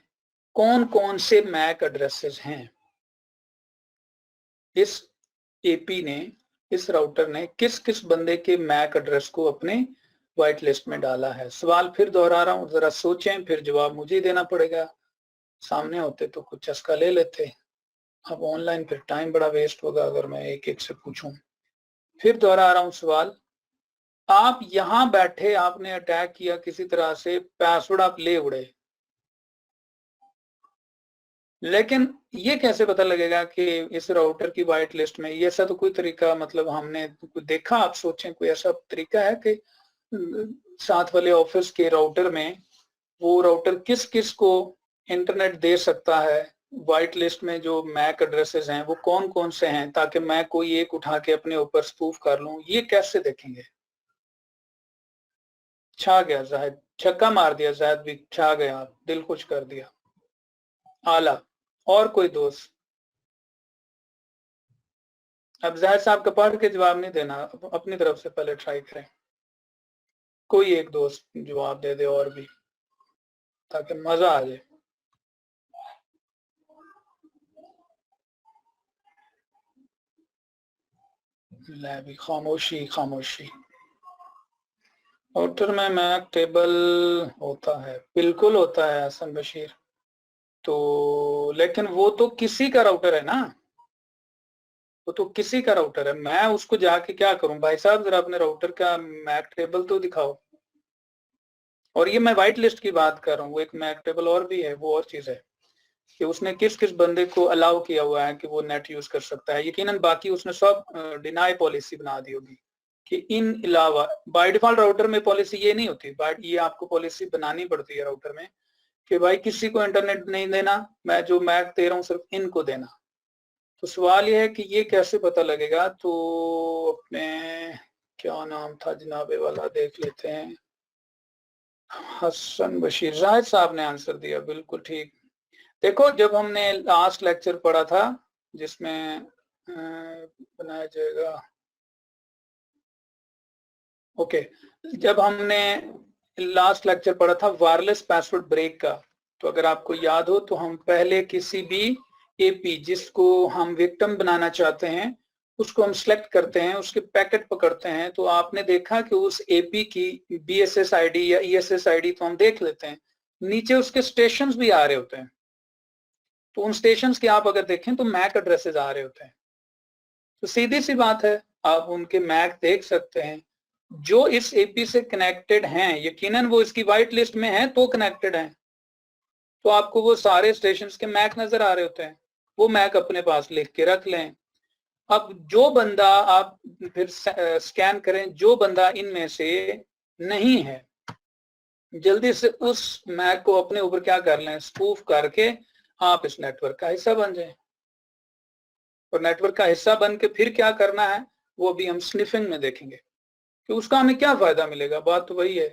कौन कौन से मैक एड्रेसेस हैं। इस एपी ने, इस राउटर ने किस किस बंदे के मैक एड्रेस को अपने व्हाइट लिस्ट में डाला है। सवाल फिर दोहरा रहा हूं, जरा सोचें, फिर जवाब मुझे ही देना पड़ेगा। सामने होते तो कुछ चस्का ले लेते, अब ऑनलाइन फिर टाइम बड़ा वेस्ट होगा अगर मैं एक एक से पूछूं। फिर दोहरा रहा हूं सवाल, आप यहां बैठे आपने अटैक किया किसी तरह से, पासवर्ड आप ले उड़े, लेकिन ये कैसे पता लगेगा कि इस राउटर की व्हाइट लिस्ट में, ये ऐसा तो कोई तरीका, मतलब हमने देखा, आप सोचें कोई ऐसा तरीका है कि साथ वाले ऑफिस के राउटर में वो राउटर किस किस को इंटरनेट दे सकता है, व्हाइट लिस्ट में जो मैक एड्रेसेस हैं वो कौन कौन से हैं, ताकि मैं कोई एक उठा के अपने ऊपर स्पूफ कर लूं, ये कैसे देखेंगे? छा गया जाहिद, छक्का मार दिया जाहिद भी, छा गया, दिल खुश कर दिया, आला। और कोई दोस्त? अब जाहिद साहब का पढ़ के जवाब नहीं देना, अपनी तरफ से पहले ट्राई करें, कोई एक दोस्त जवाब दे दे और भी, ताकि मजा आ जाए। ले भी खामोशी खामोशी। राउटर में मैक टेबल होता है, बिल्कुल होता है हसन बशीर, तो लेकिन वो तो किसी का राउटर है ना, वो तो किसी का राउटर है, मैं उसको जाके क्या करूं? भाई साहब जरा अपने राउटर का मैक टेबल तो दिखाओ। और ये मैं व्हाइट लिस्ट की बात कर रहा हूँ, वो एक मैक टेबल और भी है, वो और चीज है कि उसने किस किस बंदे को अलाउ किया हुआ है कि वो नेट यूज कर सकता है। यकीनन बाकी उसने सब डिनाई पॉलिसी बना दी होगी कि इन अलावा, बाय डिफॉल्ट राउटर में पॉलिसी ये नहीं होती, बट ये आपको पॉलिसी बनानी पड़ती है राउटर में कि भाई किसी को इंटरनेट नहीं देना, मैं जो मैक दे रहा हूँ सिर्फ इनको देना। तो सवाल ये है कि ये कैसे पता लगेगा? तो अपने क्या नाम था जनाबे वाला, देख लेते हैं। हसन बशीर, जाहिद साहब ने आंसर दिया, बिल्कुल ठीक। देखो जब हमने लास्ट लेक्चर पढ़ा था जिसमें बनाया जाएगा, ओके, जब हमने लास्ट लेक्चर पढ़ा था वायरलेस पासवर्ड ब्रेक का। तो अगर आपको याद हो तो हम पहले किसी भी एपी जिसको हम विक्टिम बनाना चाहते हैं उसको हम सिलेक्ट करते हैं, उसके पैकेट पकड़ते हैं, तो आपने देखा कि उस एपी की बीएसएस आईडी या ईएसएस आईडी तो हम देख लेते हैं, नीचे उसके स्टेशंस भी आ रहे होते हैं। तो उन स्टेशंस के आप अगर देखें तो मैक एड्रेसेस आ रहे होते हैं। तो सीधी सी बात है, आप उनके मैक देख सकते हैं जो इस एपी से कनेक्टेड हैं, यकीनन वो इसकी वाइट लिस्ट में है तो कनेक्टेड हैं, तो आपको वो सारे स्टेशंस के मैक नजर आ रहे होते हैं, वो मैक अपने पास लिख के रख लें। अब जो बंदा आप फिर स्कैन करें, जो बंदा इनमें से नहीं है, जल्दी से उस मैक को अपने ऊपर क्या कर लें, स्पूफ करके आप इस नेटवर्क का हिस्सा बन जाएं। और नेटवर्क का हिस्सा बन के फिर क्या करना है वो भी हम स्निफिंग में देखेंगे कि उसका हमें क्या फायदा मिलेगा। बात तो वही है,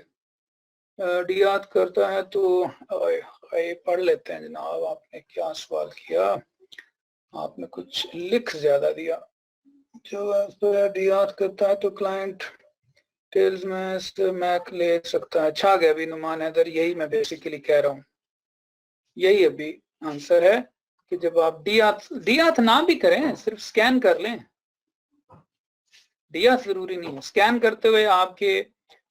याद करता है तो पढ़ लेते हैं जनाब। आपने क्या सवाल किया, आपने कुछ लिख ज्यादा दिया। जो याद करता है तो क्लाइंट टेल्स में मैक ले सकता है। अच्छा गया अभी नुमान हैदर, यही मैं बेसिकली कह रहा हूँ, यही अभी आंसर है कि जब आप डियाथ ना भी करें, सिर्फ स्कैन कर लें, डियाथ जरूरी नहीं है, स्कैन करते हुए आपके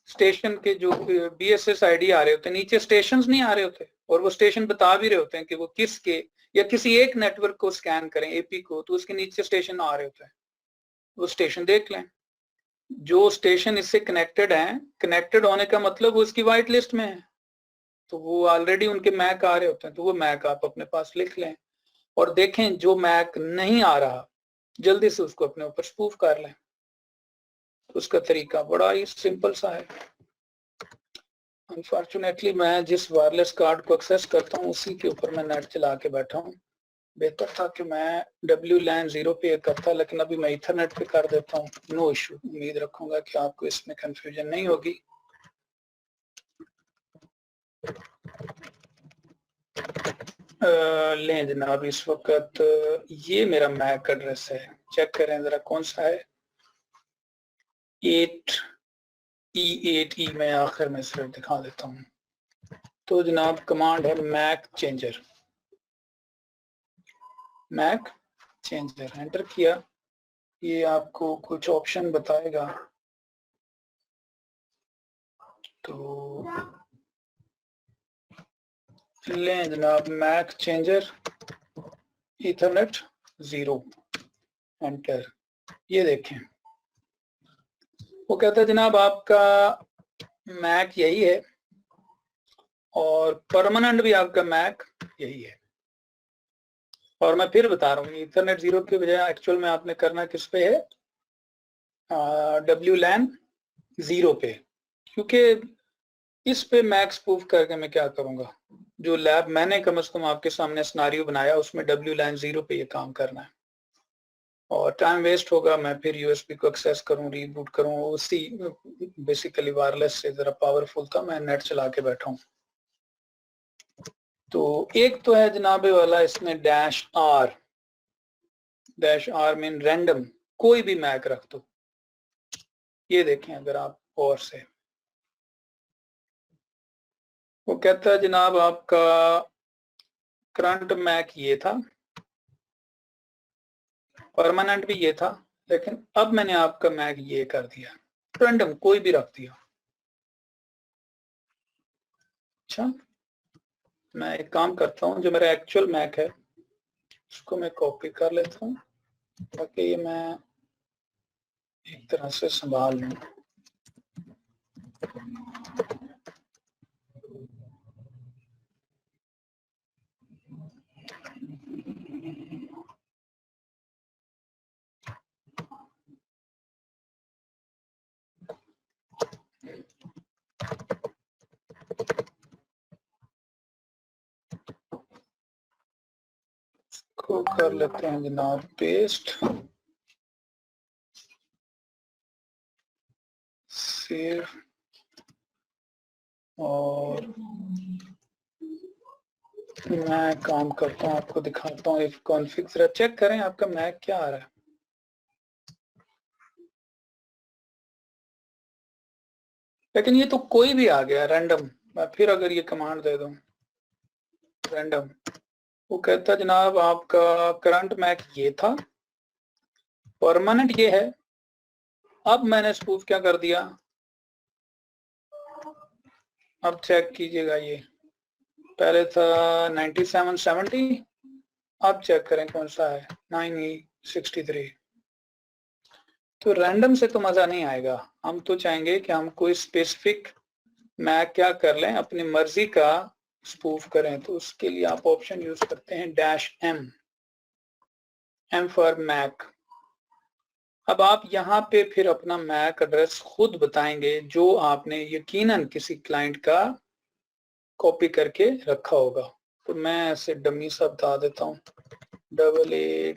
स्टेशन के जो बीएसएस आईडी आ रहे होते हैं, नीचे स्टेशन नहीं आ रहे होते, और वो स्टेशन बता भी रहे होते हैं कि वो किसके, या किसी एक नेटवर्क को स्कैन करें एपी को, तो उसके नीचे स्टेशन आ रहे होते हैं, वो स्टेशन देख लें। जो स्टेशन इससे कनेक्टेड है, कनेक्टेड होने का मतलब वो उसकी वाइट लिस्ट में है, तो वो ऑलरेडी उनके मैक आ रहे होते हैं, तो वो मैक आप अपने पास लिख लें और देखें जो मैक नहीं आ रहा जल्दी से उसको अपने ऊपर स्पूफ कर लें। उसका तरीका बड़ा ही सिंपल सा है। अनफॉर्चुनेटली मैं जिस वायरलेस कार्ड को एक्सेस करता हूँ उसी के ऊपर मैं नेट चला के बैठा हूँ। बेहतर था कि मैं WLAN 0 पे करता, लेकिन अभी मैं इथरनेट पे कर देता हूँ। नो इशू, उम्मीद रखूंगा कि आपको इसमें कंफ्यूजन नहीं होगी। लें जनाब, इस वक्त ये मेरा मैक एड्रेस है, चेक करें जरा कौन सा है। 8E8E में आखिर में सिर्फ दिखा देता हूँ। तो जनाब कमांड है MAC changer, MAC changer enter किया, ये आपको कुछ ऑप्शन बताएगा। तो लें जनाब मैक चेंजर इथरनेट 0 एंटर, ये देखें वो कहता है जनाब आपका मैक यही है और परमानेंट भी आपका मैक यही है। और मैं फिर बता रहा हूँ, इथरनेट 0 के बजाय एक्चुअल में आपने करना किस पे है, WLAN 0 पे, क्योंकि इस पे मैक स्पूफ करके मैं क्या करूंगा, जो लैब मैंने कम से कम आपके सामने सिनेरियो बनाया उसमें WLAN 0 पे ये काम करना है, और टाइम वेस्ट होगा, मैं फिर USB को एक्सेस करूं, रीबूट करूं, उसी बेसिकली वायरलेस से जरा पावरफुल था, मैं नेट चला के बैठा हूं। तो एक तो है जनाबे वाला इसमें -R मीन रैंडम, कोई भी मैक रख दो। ये देखें अगर आप और से, वो कहता है जनाब आपका करंट मैक ये था, परमानेंट भी ये था, लेकिन अब मैंने आपका मैक ये कर दिया, रैंडम कोई भी रख दिया। अच्छा, मैं एक काम करता हूँ, जो मेरा एक्चुअल मैक है उसको मैं कॉपी कर लेता हूँ ताकि ये मैं एक तरह से संभाल लूँ। को कर लेते हैं जनाब पेस्ट, सेव, और मैं काम करता हूँ, आपको दिखाता हूँ। इफ कॉन्फिग जरा चेक करें आपका मैक क्या आ रहा है। लेकिन ये तो कोई भी आ गया रैंडम। मैं फिर अगर ये कमांड दे दूं रैंडम, वो कहता जनाब आपका करंट मैक ये था, परमानेंट ये है। अब मैंने स्पूफ क्या कर दिया, अब चेक कीजिएगा, ये पहले था 9770, अब चेक करें कौन सा है 9E63। तो रैंडम से तो मजा नहीं आएगा, हम तो चाहेंगे कि हम कोई स्पेसिफिक मैक क्या कर लें, अपनी मर्जी का स्पूफ करें। तो उसके लिए आप ऑप्शन यूज करते हैं -M, M फॉर मैक। अब आप यहाँ पे फिर अपना मैक एड्रेस खुद बताएंगे जो आपने यकीनन किसी क्लाइंट का कॉपी करके रखा होगा। तो मैं ऐसे डमी सा बता देता हूँ, AA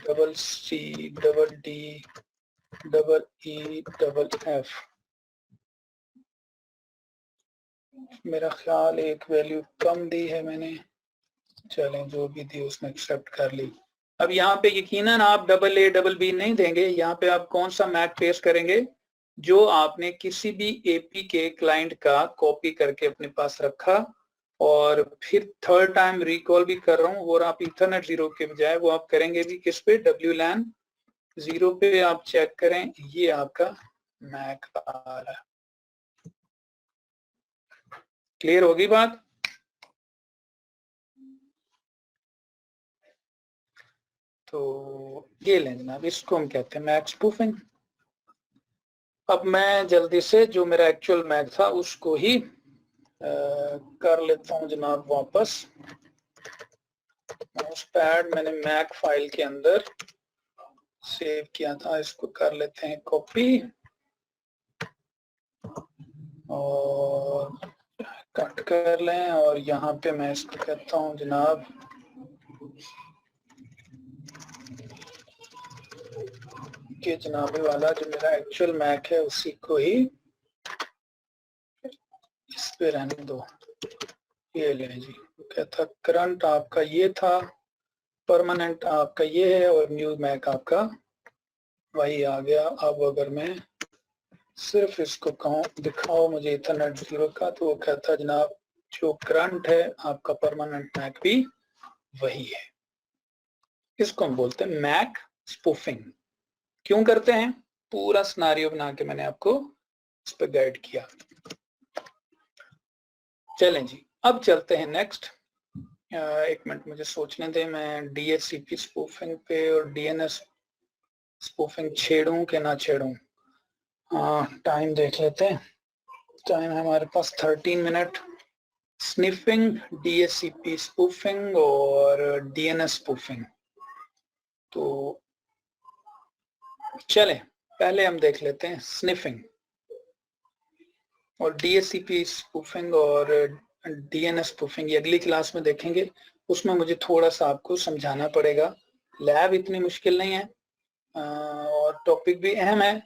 BBCDD EEF। मेरा ख्याल एक वैल्यू कम दी है मैंने, चलें जो भी दी उसने एक्सेप्ट कर ली। अब यहाँ पे यकीनन आप AA BB नहीं देंगे, यहाँ पे आप कौन सा मैक पेश करेंगे जो आपने किसी भी एपी के क्लाइंट का कॉपी करके अपने पास रखा, और फिर थर्ड टाइम रिकॉल भी कर रहा हूँ, और आप इथरनेट 0 के बजाय वो आप करेंगे भी किस पे, WLAN 0 पे। आप चेक करें ये आपका मैक आ रहा है। क्लियर होगी बात? तो ये लें जनाब, इसको हम कहते हैं मैक स्पूफिंग। अब मैं जल्दी से जो मेरा एक्चुअल मैक था उसको ही कर लेता हूं जनाब वापस। माउस पैड मैंने मैक फाइल के अंदर सेव किया था, इसको कर लेते हैं कॉपी और कट कर लें, और यहाँ पे मैं इसको कहता हूं जनाब कि जनाब वाला जो मेरा एक्चुअल मैक है उसी को ही इस पे रहने दो। ये ले जी, कहता करंट आपका ये था, परमानेंट आपका ये है, और न्यू मैक आपका वही आ गया। अब अगर मैं सिर्फ इसको कहूँ दिखाओ मुझे इथरनेट 0 का, तो वो कहता जनाब जो करंट है आपका परमानेंट मैक भी वही है। इसको हम बोलते हैं मैक स्पूफिंग। क्यों करते हैं, पूरा सिनेरियो बना के मैंने आपको इस पर गाइड किया। चलें जी, अब चलते हैं नेक्स्ट। एक मिनट मुझे सोचने दें, मैं DHCP स्पूफिंग पे और DNS स्पूफिंग छेड़ूं कि ना छेड़ूं। टाइम देख लेते हैं, टाइम है हमारे पास 13 मिनट। स्निफिंग, DHCP स्पूफिंग और DNS स्पूफिंग। तो चलें पहले हम देख लेते हैं स्निफिंग और DHCP स्पूफिंग और DNS स्पूफिंग। ये अगली क्लास में देखेंगे, उसमें मुझे थोड़ा सा आपको समझाना पड़ेगा। लैब इतनी मुश्किल नहीं है और टॉपिक भी अहम है,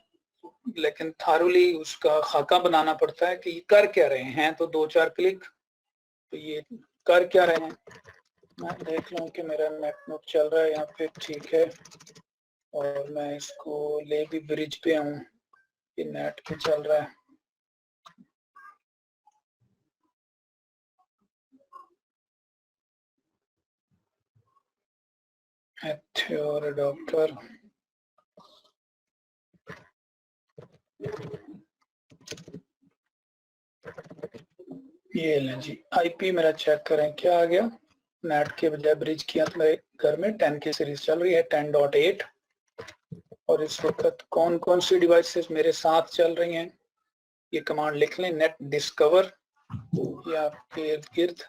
लेकिन थारोली उसका खाका बनाना पड़ता है कि ये कर क्या रहे हैं। तो 2-4 क्लिक, तो ये कर क्या रहे हैं। मैं देख लूं कि मेरा नेट चल रहा है यहाँ पे, ठीक है, और मैं इसको ले भी ब्रिज पे हूँ, ये नेट पे चल रहा है। और डॉक्टर ये लें जी, आईपी मेरा चेक करें क्या आ गया। नेट के बजाय ब्रिज किया तो मेरे घर में 10 की सीरीज चल रही है, 10.8। और इस वक्त कौन कौन सी डिवाइसेस मेरे साथ चल रही हैं, ये कमांड लिख लें, नेट डिस्कवर। ये आपके इर्द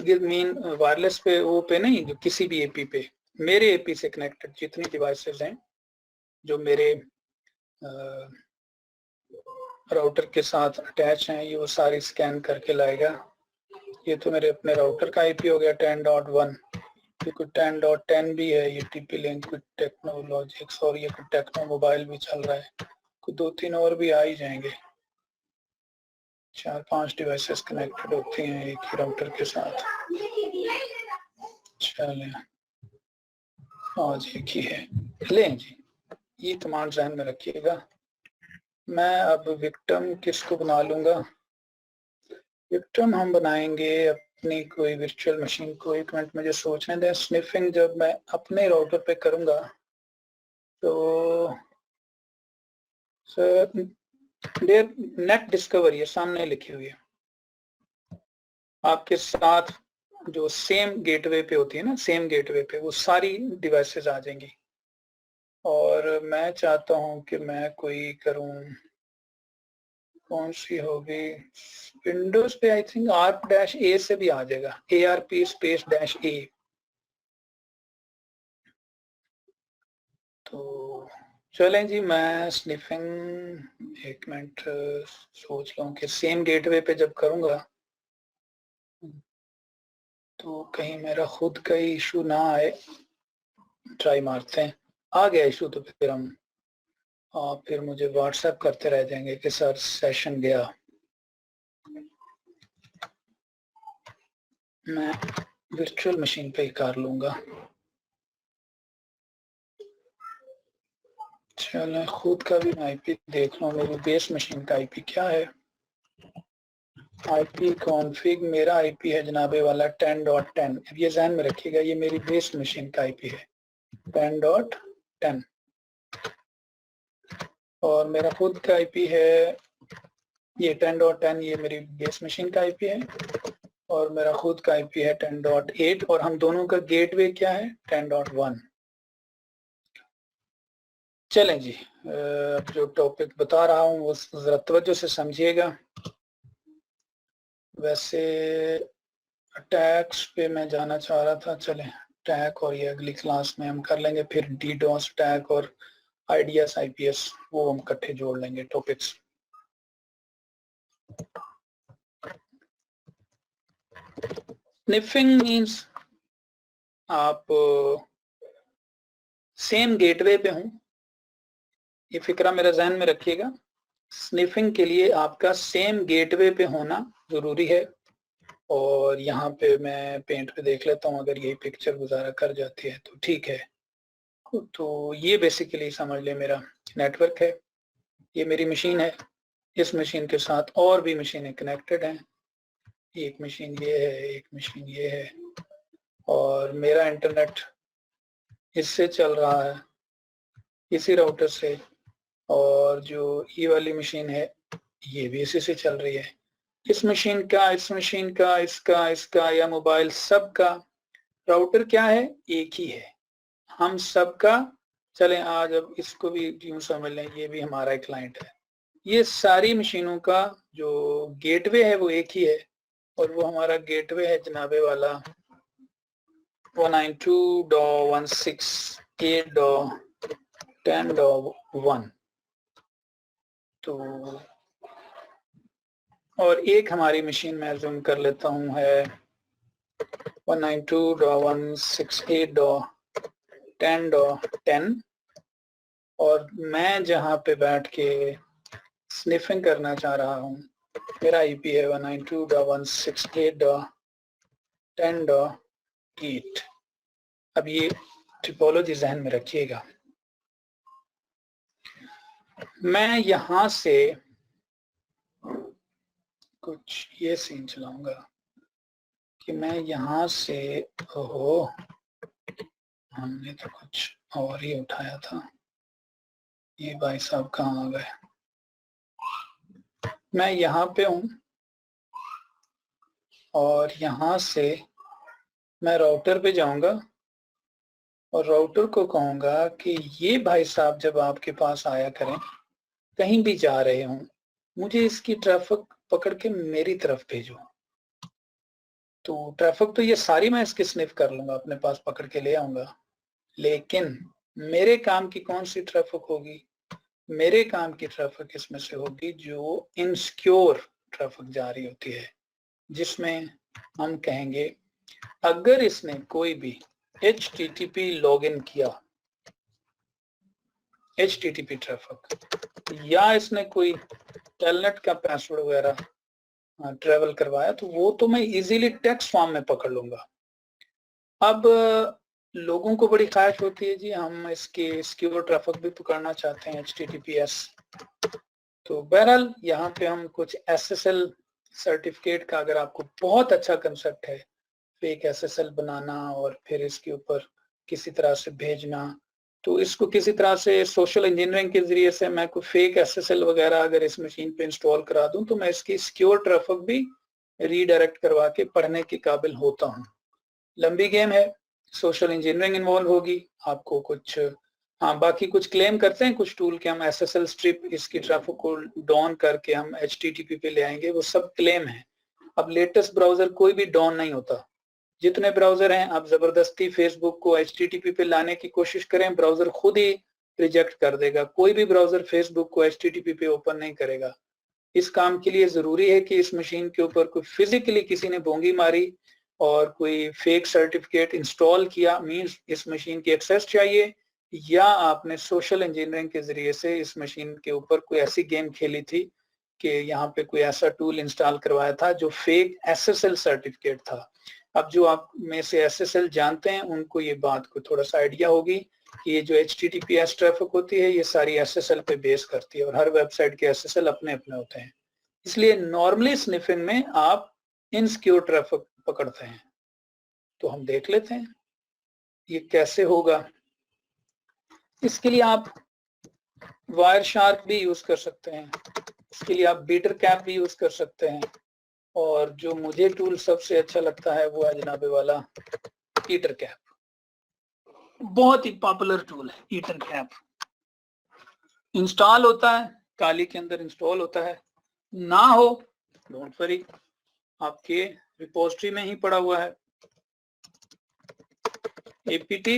गिर्द मीन वायरलेस पे, वो पे नहीं, जो किसी भी एपी पे, मेरे एपी से कनेक्टेड जितनी डिवाइसेस हैं जो मेरे राउटर के साथ अटैच हैं, ये वो सारी स्कैन करके लाएगा। ये तो मेरे अपने राउटर का आईपी हो गया 10.1। ये कोई 10.10 भी है, ये टीपी लिंक, कोई टेक्नोलॉजिक्स, और ये कोई टेक्नो मोबाइल भी चल रहा है। कोई 2-3 और भी आ ही जाएंगे। 4-5 डिवाइसेस कनेक्टेड होती हैं एक ही राउटर के साथ। चलें, आज एक ही है। लें जी, ये कमांड ध्यान में रखिएगा, मैं अब विक्टिम किसको बना लूंगा, विक्टिम हम बनाएंगे अपनी कोई वर्चुअल मशीन को। एक मिनट मुझे सोचने दें। स्निफिंग जब मैं अपने राउटर पे करूंगा तो सर नेट डिस्कवर ये सामने लिखी हुई है आपके साथ, जो सेम गेटवे पे होती है ना, सेम गेटवे पे वो सारी डिवाइसेस आ जाएंगी। और मैं चाहता हूं कि मैं कोई करूं, कौन सी होगी, विंडोज पे आई थिंक ARP-A से भी आ जाएगा, ARP-A। तो चलें जी, मैं स्निफिंग एक मिनट सोच लूं कि सेम गेटवे पे जब करूंगा तो कहीं मेरा खुद का ही इशू ना आए। ट्राई मारते हैं। आ गया इशू तो फिर हम फिर मुझे व्हाट्सएप करते रह जाएंगे कि सर सेशन गया। मैं वर्चुअल मशीन पे ही कर लूंगा। चलें, खुद का भी आईपी देख लूं, मेरी बेस मशीन का आईपी क्या है। आईपी कॉन्फ़िग मेरा आईपी है जनाबे वाला 10.10। अब ये ध्यान में रखिएगा, ये मेरी बेस मशीन का आईपी है 10.10 और मेरा खुद का आईपी है ये 10.10। ये मेरी बेस मशीन का आईपी है और मेरा खुद का आईपी है 10.8 और हम दोनों का गेटवे क्या है 10.1। चलें जी, जो टॉपिक बता रहा हूँ वो जरा तवज्जो से समझिएगा। वैसे अटैक्स पे मैं जाना चाह रहा था, चलें अटैक और ये अगली क्लास में हम कर लेंगे। फिर डीडोस अटैक और आईडीएस आईपीएस वो हम इकट्ठे जोड़ लेंगे टॉपिक्स। स्निफिंग मींस आप सेम गेटवे पे हूं, ये फिक्रा मेरा जहन में रखिएगा। स्निफिंग के लिए आपका सेम गेटवे पे होना जरूरी है। और यहाँ पे मैं पेंट पे देख लेता हूँ, अगर यही पिक्चर गुजारा कर जाती है तो ठीक है। तो ये बेसिकली समझ ले मेरा नेटवर्क है, ये मेरी मशीन है, इस मशीन के साथ और भी मशीनें कनेक्टेड हैं। एक मशीन ये है, एक मशीन ये है और मेरा इंटरनेट इससे चल रहा है, इसी राउटर से। और जो ये वाली मशीन है ये भी इसी से चल रही है। इस मशीन का, इस मशीन का, इसका या मोबाइल सबका राउटर क्या है, एक ही है हम सबका। चलें आज अब इसको भी यूं समझ लें, ये भी हमारा एक क्लाइंट है। ये सारी मशीनों का जो गेटवे है वो एक ही है और वो हमारा गेटवे है जनाबे वाला 192.168.10.1। तो और एक हमारी मशीन में जूम कर लेता हूं है 192.168.10.10 और मैं जहां पे बैठ के स्निफिंग करना चाह रहा हूं मेरा आईपी है 192.168.10.8। अब ये टिपोलॉजी जहन में रखिएगा। मैं यहां से कुछ ये सीन चलाऊंगा कि मैं यहां से, ओहो हमने तो कुछ और ही उठाया था, ये भाई साहब कहाँ आ गए। मैं यहाँ पे हूं और यहाँ से मैं राउटर पे जाऊंगा और राउटर को कहूंगा कि ये भाई साहब जब आपके पास आया करें, कहीं भी जा रहे हों, मुझे इसकी ट्रैफिक पकड़ के मेरी तरफ भेजो। तो ट्रैफिक तो ये सारी मैं इसकी स्निफ कर लूंगा, अपने पास पकड़ के ले आऊंगा। लेकिन मेरे काम की कौन सी ट्रैफिक होगी, मेरे काम की ट्रैफिक इसमें से होगी जो इनसिक्योर ट्रैफिक जा रही होती है, जिसमें हम कहेंगे अगर इसने कोई भी HTTP लॉगिन किया, HTTP ट्रैफिक, या इसने कोई टेलनेट का पासवर्ड वगैरह ट्रेवल करवाया, तो वो तो मैं इजीली टेक्स्ट फॉर्म में पकड़ लूंगा। अब लोगों को बड़ी ख्वाहिश होती है जी हम इसके सिक्योर ट्रैफिक भी पकड़ना चाहते हैं HTTPS। तो बहरहाल यहाँ पे हम कुछ SSL सर्टिफिकेट का, अगर आपको बहुत अच्छा कंसेप्ट है फेक SSL बनाना और फिर इसके ऊपर किसी तरह से भेजना, तो इसको किसी तरह से सोशल इंजीनियरिंग के जरिए से मैं कोई फेक SSL वगैरह अगर इस मशीन पे इंस्टॉल करा दूं तो मैं इसकी सिक्योर ट्रैफिक भी रीडायरेक्ट करवा के पढ़ने के काबिल होता हूं। लंबी गेम है, सोशल इंजीनियरिंग इन्वॉल्व होगी, आपको कुछ बाकी कुछ क्लेम करते हैं कुछ टूल के हम SSL स्ट्रिप इसकी ट्रैफिक को डाउन करके हम HTTP पे ले आएंगे, वो सब क्लेम है। अब लेटेस्ट ब्राउजर कोई भी डाउन नहीं होता, जितने ब्राउजर हैं आप जबरदस्ती फेसबुक को HTTP पे लाने की कोशिश करें, ब्राउजर खुद ही रिजेक्ट कर देगा। कोई भी ब्राउजर फेसबुक को HTTP पे ओपन नहीं करेगा। इस काम के लिए जरूरी है कि इस मशीन के ऊपर कोई फिजिकली किसी ने बोंगी मारी और कोई फेक सर्टिफिकेट इंस्टॉल किया, मींस इस मशीन की एक्सेस चाहिए, या आपने सोशल इंजीनियरिंग के जरिए से इस मशीन के ऊपर कोई ऐसी गेम खेली थी कि यहाँ पे कोई ऐसा टूल इंस्टॉल करवाया था जो फेक SSL सर्टिफिकेट था। अब जो आप में से SSL जानते हैं उनको ये बात को थोड़ा सा आइडिया होगी कि ये जो HTTPS ट्रैफिक होती है ये सारी SSL पे बेस करती है और हर वेबसाइट के SSL अपने अपने होते हैं, इसलिए नॉर्मली स्निफिंग में आप इनसिक्योर ट्रैफिक पकड़ते हैं। तो हम देख लेते हैं ये कैसे होगा। इसके लिए आप वायर शार्क भी यूज कर सकते हैं, इसके लिए आप बीटर कैप भी यूज कर सकते हैं, और जो मुझे टूल सबसे अच्छा लगता है वो है जनाबे वाला ईटर कैप। बहुत ही पॉपुलर टूल है ईटर कैप। इंस्टॉल होता है, काली के अंदर इंस्टॉल होता है, ना हो डोंट वरी, आपके रिपोजिटरी में ही पड़ा हुआ है। apt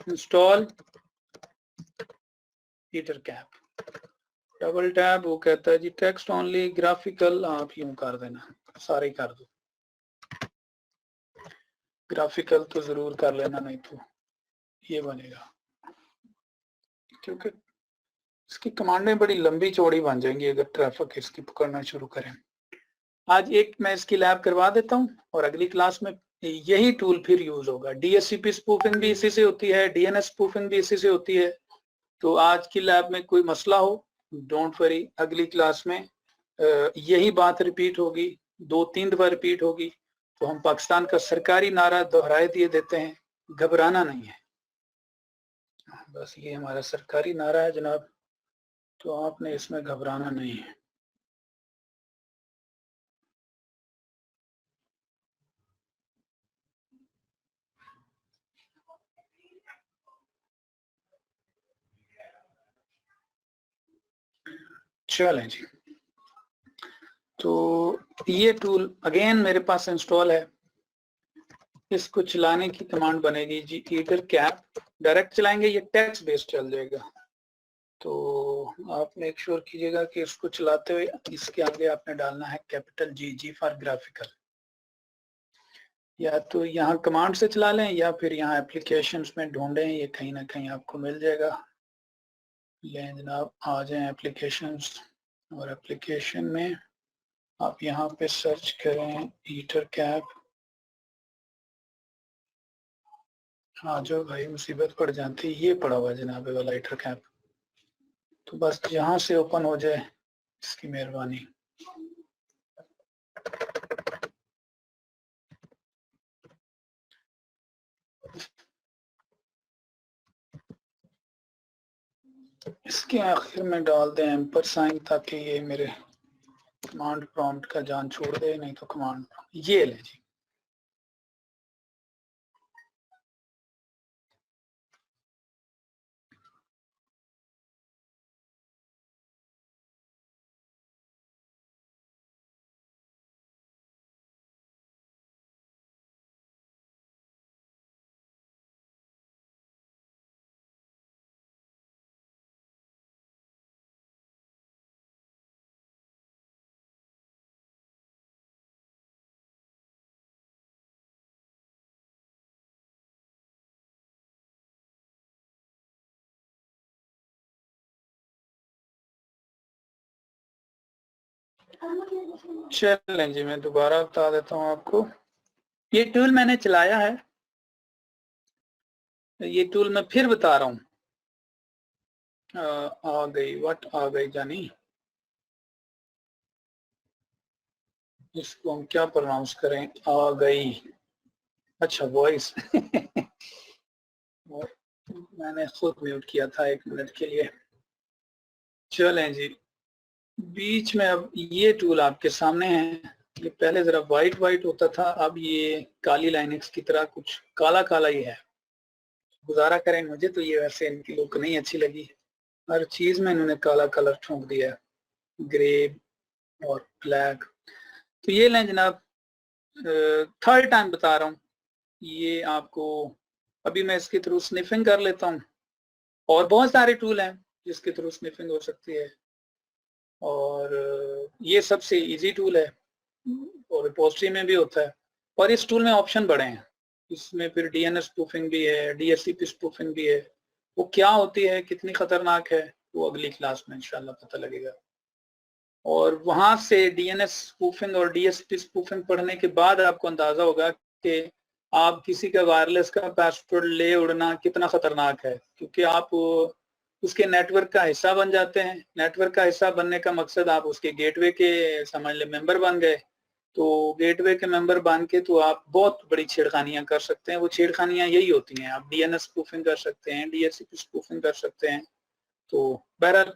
install eater cap, double tap, वो कहता है जी टेक्स्ट ओनली, ग्राफिकल आप यूं कर देना, सारे कर दो, ग्राफिकल तो जरूर कर लेना नहीं तो ये बनेगा, क्योंकि इसकी कमांडें बड़ी लंबी चौड़ी बन जाएंगी अगर ट्रैफिक इसकी पकड़ना शुरू करें। आज एक मैं इसकी लैब करवा देता हूं और अगली क्लास में यही टूल फिर यूज होगा। DHCP स्पूफिंग भी इसी से होती है, DNS स्पूफिंग भी इसी से होती है। तो आज की लैब में कोई मसला हो डोंट वरी, अगली क्लास में यही बात रिपीट होगी, 2-3 दफा रिपीट होगी। तो हम पाकिस्तान का सरकारी नारा दोहराए दिए देते हैं, घबराना नहीं है, बस ये हमारा सरकारी नारा है जनाब, तो आपने इसमें घबराना नहीं है। चलें जी, तो ये टूल अगेन मेरे पास इंस्टॉल है, इसको चलाने की कमांड बनेगी जी ईटर कैप, डायरेक्ट चलाएंगे ये टेक्स्ट बेस्ड चल जाएगा। तो आप मेक श्योर कीजिएगा कि इसको चलाते हुए इसके आगे आपने डालना है कैपिटल जी फॉर ग्राफिकल, या तो यहाँ कमांड से चला लें या फिर यहाँ एप्लीकेशंस में ढूंढें, ये कहीं ना कहीं आपको मिल जाएगा। लें जनाब, आ जाए एप्लीकेशंस, और एप्लीकेशन में आप यहाँ पे सर्च करें ईटर कैप। हाँ जो भाई मुसीबत पड़ जाती, ये पड़ा हुआ जनाबे वाला ईटर कैप, तो बस यहाँ से ओपन हो जाए इसकी मेहरबानी। इसके आखिर में डाल दें एम्पर साइन ताकि ये मेरे कमांड प्रॉम्प्ट का जान छोड़ दे, नहीं तो कमांड ये ले जी। चलें जी, मैं दोबारा बता देता हूँ आपको, ये टूल मैंने चलाया है, ये टूल मैं फिर बता रहा हूँ। आ गई, व्हाट आ गई जानी, इसको हम क्या प्रोनाउंस करें, आ गई, अच्छा वॉइस मैंने खुद म्यूट किया था 1 मिनट के लिए। चलें जी, बीच में अब ये टूल आपके सामने है। ये पहले जरा वाइट वाइट होता था, अब ये काली लाइनें की तरह कुछ काला काला ही है। गुजारा करें, मुझे तो ये वैसे इनकी लुक नहीं अच्छी लगी, हर चीज में इन्होंने काला कलर ठोंक दिया, ग्रे और ब्लैक। तो ये लें जनाब, थर्ड टाइम बता रहा हूँ ये आपको। अभी मैं इसके थ्रू स्निफिंग कर लेता हूँ, और बहुत सारे टूल हैं जिसके थ्रू स्निफिंग हो सकती है, और ये सबसे इजी टूल है और रिपोजिटरी में भी होता है, और इस टूल में ऑप्शन बड़े हैं। इसमें फिर डीएनएस स्पूफिंग भी है, डीएचसीपी स्पूफिंग भी है। वो क्या होती है, कितनी खतरनाक है, वो अगली क्लास में इंशाल्लाह पता लगेगा। और वहां से डीएनएस स्पूफिंग और डीएचसीपी स्पूफिंग पढ़ने के बाद आपको अंदाजा होगा कि आप किसी का वायरलेस का पासवर्ड ले उड़ना कितना खतरनाक है, क्योंकि आप उसके नेटवर्क का हिस्सा बन जाते हैं। नेटवर्क का हिस्सा बनने का मकसद आप उसके गेटवे के समझ ले मेंबर बन गए, तो गेटवे के मेंबर बन के तो आप बहुत बड़ी छेड़खानियां कर सकते हैं। वो छेड़खानियां यही होती हैं, आप डीएनएस स्पूफिंग कर सकते हैं, डीएचसीपी स्पूफिंग कर सकते हैं। तो बहरहाल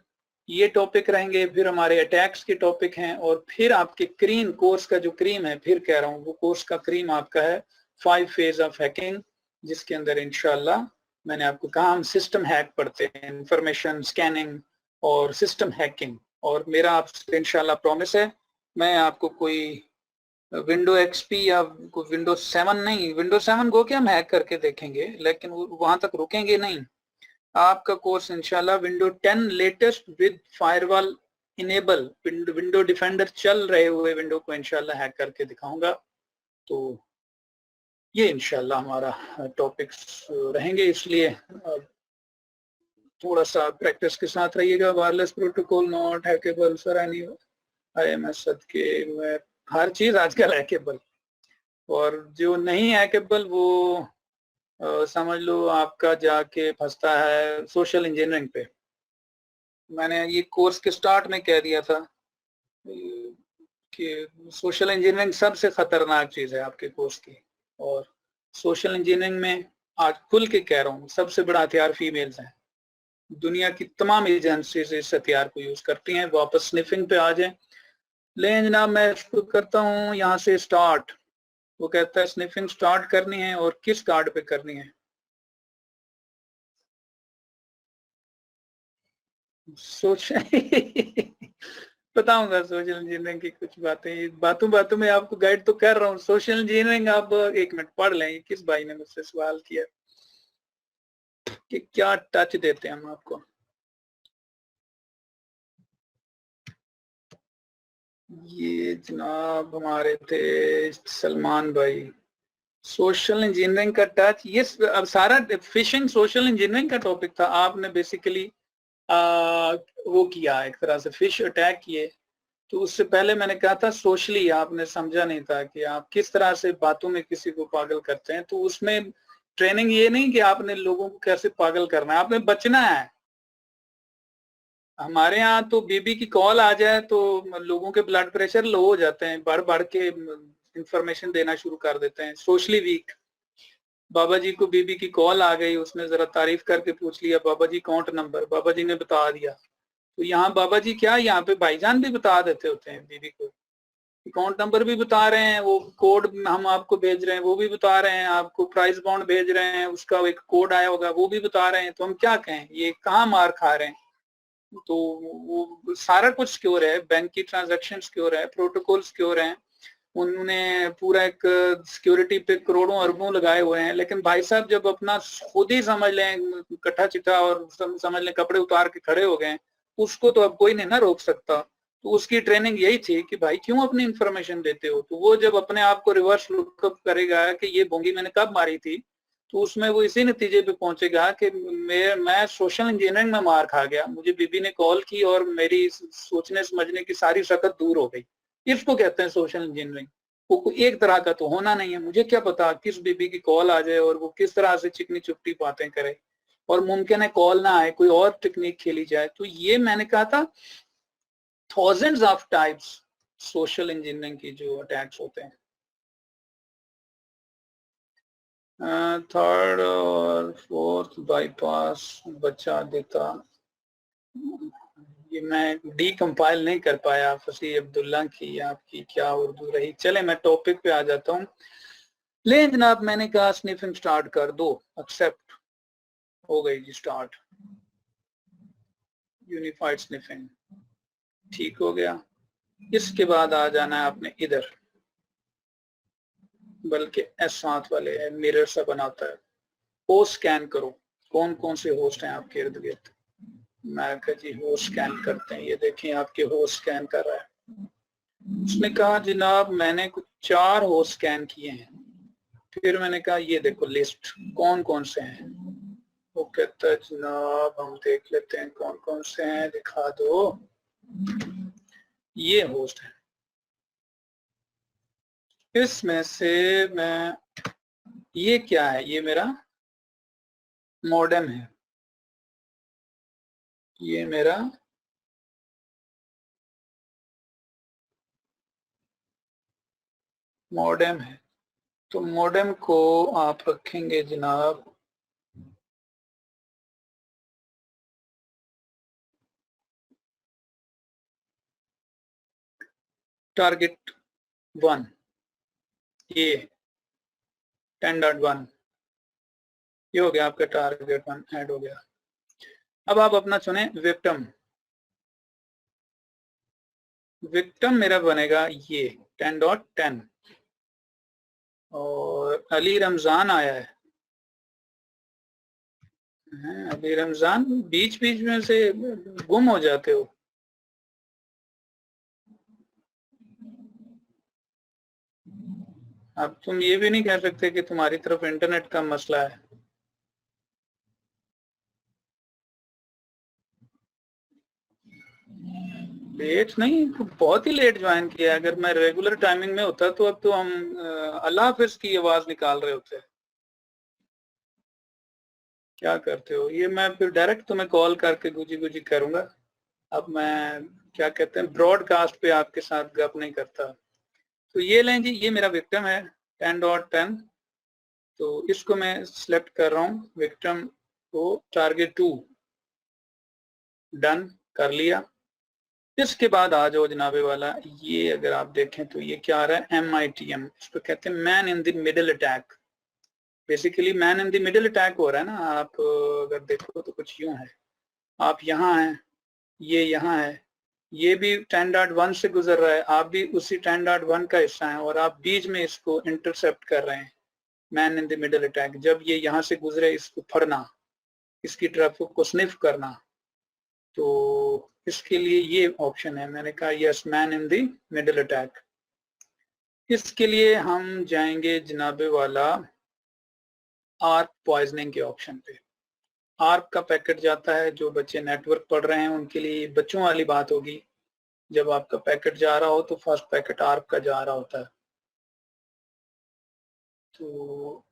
ये टॉपिक रहेंगे, फिर हमारे अटैक्स के टॉपिक हैं, और फिर आपके क्रीम कोर्स का जो क्रीम है, फिर कह रहा हूँ वो कोर्स का क्रीम आपका है 5 फेज ऑफ हैकिंग, जिसके अंदर इंशाल्लाह मैंने आपको कहा हम सिस्टम हैक पढ़ते हैं, इंफॉर्मेशन स्कैनिंग और सिस्टम हैकिंग। और मेरा आपसे इंशाल्लाह प्रॉमिस है, मैं आपको कोई विंडो एक्सपी या विंडो 7 नहीं, विंडो 7 को क्या हम हैक करके देखेंगे, लेकिन वहां तक रुकेंगे नहीं। आपका कोर्स इंशाल्लाह window 10 latest with firewall enable, window defender चल रहे हुए विंडो को इंशाल्लाह हैक करके दिखाऊंगा। तो ये इंशाल्लाह हमारा टॉपिक्स रहेंगे, इसलिए थोड़ा सा प्रैक्टिस के साथ रहिएगा। Wireless protocol not hackable sir any IMS सदके में हर चीज आजकल हैकेबल, और जो नहीं हैकेबल वो समझ लो आपका जाके फंसता है सोशल इंजीनियरिंग पे। मैंने ये कोर्स के स्टार्ट में कह दिया था कि सोशल इंजीनियरिंग सबसे खतरनाक चीज है आपके कोर्स की, और सोशल इंजीनियरिंग में आज खुल के कह रहा हूँ सबसे बड़ा हथियार फीमेल्स हैं। दुनिया की तमाम एजेंसीज इस हथियार को यूज करती हैं। वापस स्निफिंग पे आ जाए, लेकिन जनाब मैं इसको करता हूँ यहाँ से स्टार्ट। वो कहता है स्निफिंग स्टार्ट करनी है, और किस कार्ड पे करनी है। सोच बताऊंगा सोशल इंजीनियरिंग की कुछ बातें, बातों बातों में आपको गाइड तो कर रहा हूँ। सोशल इंजीनियरिंग आप 1 मिनट पढ़ लें। किस भाई ने मुझसे सवाल किया कि क्या टच देते हैं हम आपको। ये जनाब हमारे थे सलमान भाई, सोशल इंजीनियरिंग का टच। ये अब सारा फिशिंग सोशल इंजीनियरिंग का टॉपिक था। आपने बेसिकली वो किया, एक तरह से फिश अटैक किए। तो उससे पहले मैंने कहा था सोशली आपने समझा नहीं था कि आप किस तरह से बातों में किसी को पागल करते हैं। तो उसमें ट्रेनिंग ये नहीं कि आपने लोगों को कैसे पागल करना है, आपने बचना है। हमारे यहाँ तो बीबी की कॉल आ जाए तो लोगों के ब्लड प्रेशर लो हो जाते हैं, बढ़ बढ़ के इंफॉर्मेशन देना शुरू कर देते हैं। सोशली वीक, बाबा जी को बीबी की कॉल आ गई, उसने जरा तारीफ करके पूछ लिया बाबा जी अकाउंट नंबर, बाबा जी ने बता दिया। तो यहाँ बाबा जी क्या, यहाँ पे भाईजान भी बता देते होते हैं बीबी को, अकाउंट नंबर भी बता रहे हैं, वो कोड हम आपको भेज रहे हैं वो भी बता रहे हैं, आपको प्राइस बॉन्ड भेज रहे हैं उसका एक कोड आया होगा वो भी बता रहे हैं। तो हम क्या कहें, ये कहाँ मार खा रहे हैं। तो वो सारा कुछ सिक्योर है, बैंक की ट्रांजैक्शन सिक्योर है, प्रोटोकॉल सिक्योर है। उन्होंने पूरा एक सिक्योरिटी पे करोड़ों अरबों लगाए हुए हैं। लेकिन भाई साहब जब अपना खुद ही समझ लें कट्ठा चिट्ठा और समझ लें कपड़े उतार के खड़े हो गए, उसको तो अब कोई नहीं ना रोक सकता। तो उसकी ट्रेनिंग यही थी कि भाई क्यों अपनी इंफॉर्मेशन देते हो। तो वो जब अपने आप को रिवर्स लुकअप करेगा कि ये बोंगी मैंने कब मारी थी, तो उसमें वो इसी नतीजे पे पहुंचेगा कि मैं सोशल इंजीनियरिंग में मार खा गया, मुझे बीबी ने कॉल की और मेरी सोचने समझने की सारी शकत दूर हो गई। इसको कहते हैं सोशल इंजीनियरिंग। वो एक तरह का तो होना नहीं है। मुझे क्या पता किस बीबी की कॉल आ जाए और वो किस तरह से चिकनी चुपटी बातें करे। और मुमकिन है कॉल ना आए, कोई और टेक्निक खेली जाए। तो ये मैंने कहा था thousands of types social engineering की जो अटैक्स होते हैं। थर्ड और फोर्थ बाईपास बचा देता, ये मैं डीकम्पाइल नहीं कर पाया। फसी अब्दुल्ला की आपकी क्या उर्दू रही। चले मैं टॉपिक पे आ जाता हूँ। ले जनाब, मैंने कहा स्निफिंग स्टार्ट कर दो, एक्सेप्ट हो गई जी स्टार्ट, यूनिफाइड स्निफिंग ठीक हो गया। इसके बाद आ जाना है आपने इधर, बल्कि एस साथ वाले है, मिरर सा बनाता है। होस्ट स्कैन करो, कौन कौन से होस्ट हैं आपके इर्द गिर्द। मैं कहा जी होस्ट स्कैन करते हैं, ये देखें आपके होस्ट स्कैन कर रहा है। उसने कहा जनाब मैंने कुछ 4 होस्ट स्कैन किए हैं। फिर मैंने कहा ये देखो लिस्ट कौन कौन से हैं। वो कहता है जनाब हम देख लेते हैं कौन कौन से हैं, दिखा दो। ये होस्ट है, इसमें से मैं, ये क्या है, ये मेरा मॉडेम है, ये मेरा मॉडेम है। तो मॉडेम को आप रखेंगे जनाब टारगेट 1, ये 10.1, ये हो गया आपका टारगेट 1 ऐड हो गया। अब आप अपना चुने विक्टिम। विक्टिम मेरा बनेगा ये 10.10 और अली रमजान आया है। अली रमजान बीच बीच में से गुम हो जाते हो। अब तुम ये भी नहीं कह सकते कि तुम्हारी तरफ इंटरनेट का मसला है। लेट नहीं, तो बहुत ही लेट ज्वाइन किया। अगर मैं रेगुलर टाइमिंग में होता तो अब तो हम अल्लाह हाफिज की आवाज निकाल रहे होते। क्या करते हो, ये मैं फिर डायरेक्ट तुम्हें कॉल करके गुजी गुजी करूंगा। अब मैं क्या कहते हैं ब्रॉडकास्ट पे आपके साथ गप नहीं करता। तो ये लें जी, ये मेरा विक्टिम है 10.10। तो इसको मैं सिलेक्ट कर रहा हूँ, विक्टिम को टारगेट 2 डन कर लिया। इसके बाद आ जाओ जनाबे वाला, ये अगर आप देखें तो ये क्या आ रहा है MITM, इसको कहते हैं man in the middle attack. Basically man in the middle attack हो रहा है ना। आप अगर देखो तो कुछ यूं है, आप यहाँ हैं, ये यहाँ है, ये भी 10.1 से गुजर रहा है, आप भी उसी 10.1 का हिस्सा है और आप बीच में इसको इंटरसेप्ट कर रहे हैं। Man in the middle attack, जब ये यहाँ से गुजरे इसको फड़ना, इसकी ट्रैफिक को स्निफ करना। तो इसके लिए ये ऑप्शन है, मैंने कहा yes man in the middle attack. इसके लिए हम जाएंगे जनाबे वाला आर्क पॉइजनिंग के ऑप्शन पे। आर्क का पैकेट जाता है, जो बच्चे नेटवर्क पढ़ रहे हैं उनके लिए बच्चों वाली बात होगी। जब आपका पैकेट जा रहा हो तो फर्स्ट पैकेट आर्क का जा रहा होता है। तो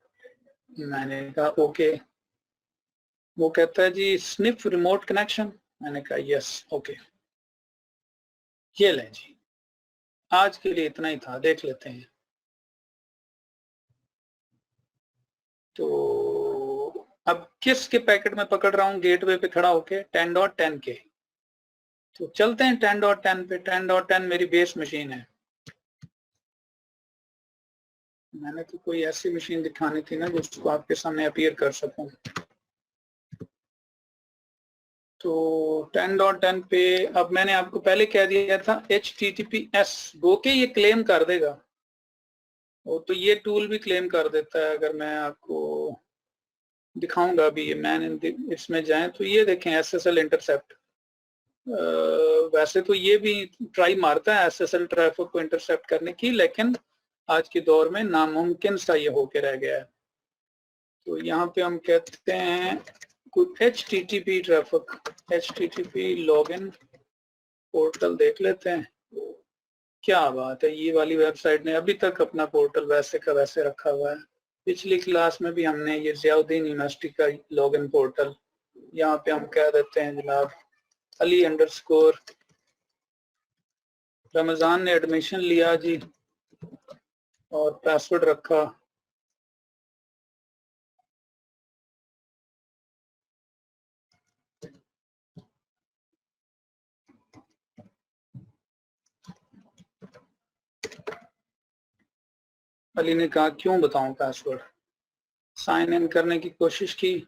मैंने कहा ओके। वो कहता है जी स्निफ रिमोट कनेक्शन, मैंने कहा यस ओके। ये लें जी, आज के लिए इतना ही था, देख लेते हैं। तो अब किस के पैकेट में पकड़ रहा हूँ गेटवे पे खड़ा होके, 10.10 के। तो चलते हैं 10.10 पे। 10.10 मेरी बेस मशीन है। मैंने तो कोई ऐसी मशीन दिखानी थी ना जिसको आपके सामने अपीयर कर सकूं। तो 10.10 पे अब मैंने आपको पहले कह दिया था HTTPS गो के ये क्लेम कर देगा। वो तो ये टूल भी क्लेम कर देता है। अगर मैं आपको दिखाऊंगा अभी, ये मैन इन इसमें जाएं तो ये देखें SSL इंटरसेप्ट। वैसे तो ये भी ट्राई मारता है SSL ट्रैफिक को इंटरसेप्ट करने की, लेकिन आज के दौर में नामुमकिन सा ये होके रह गया है। तो यहाँ पे हम कहते हैं कुछ HTTP traffic, HTTP login portal देख लेते हैं। क्या बात है, ये वाली वेबसाइट ने अभी तक अपना पोर्टल वैसे का वैसे रखा हुआ है। पिछली क्लास में भी हमने ये ज़ियाउद्दीन यूनिवर्सिटी का लॉगिन पोर्टल, यहाँ पे हम कह देते हैं जनाब अली_ रमज़ान ने एडमिशन लिया जी और पासवर्ड रखा। अली ने कहा क्यों बताऊं पासवर्ड। साइन इन करने की कोशिश की,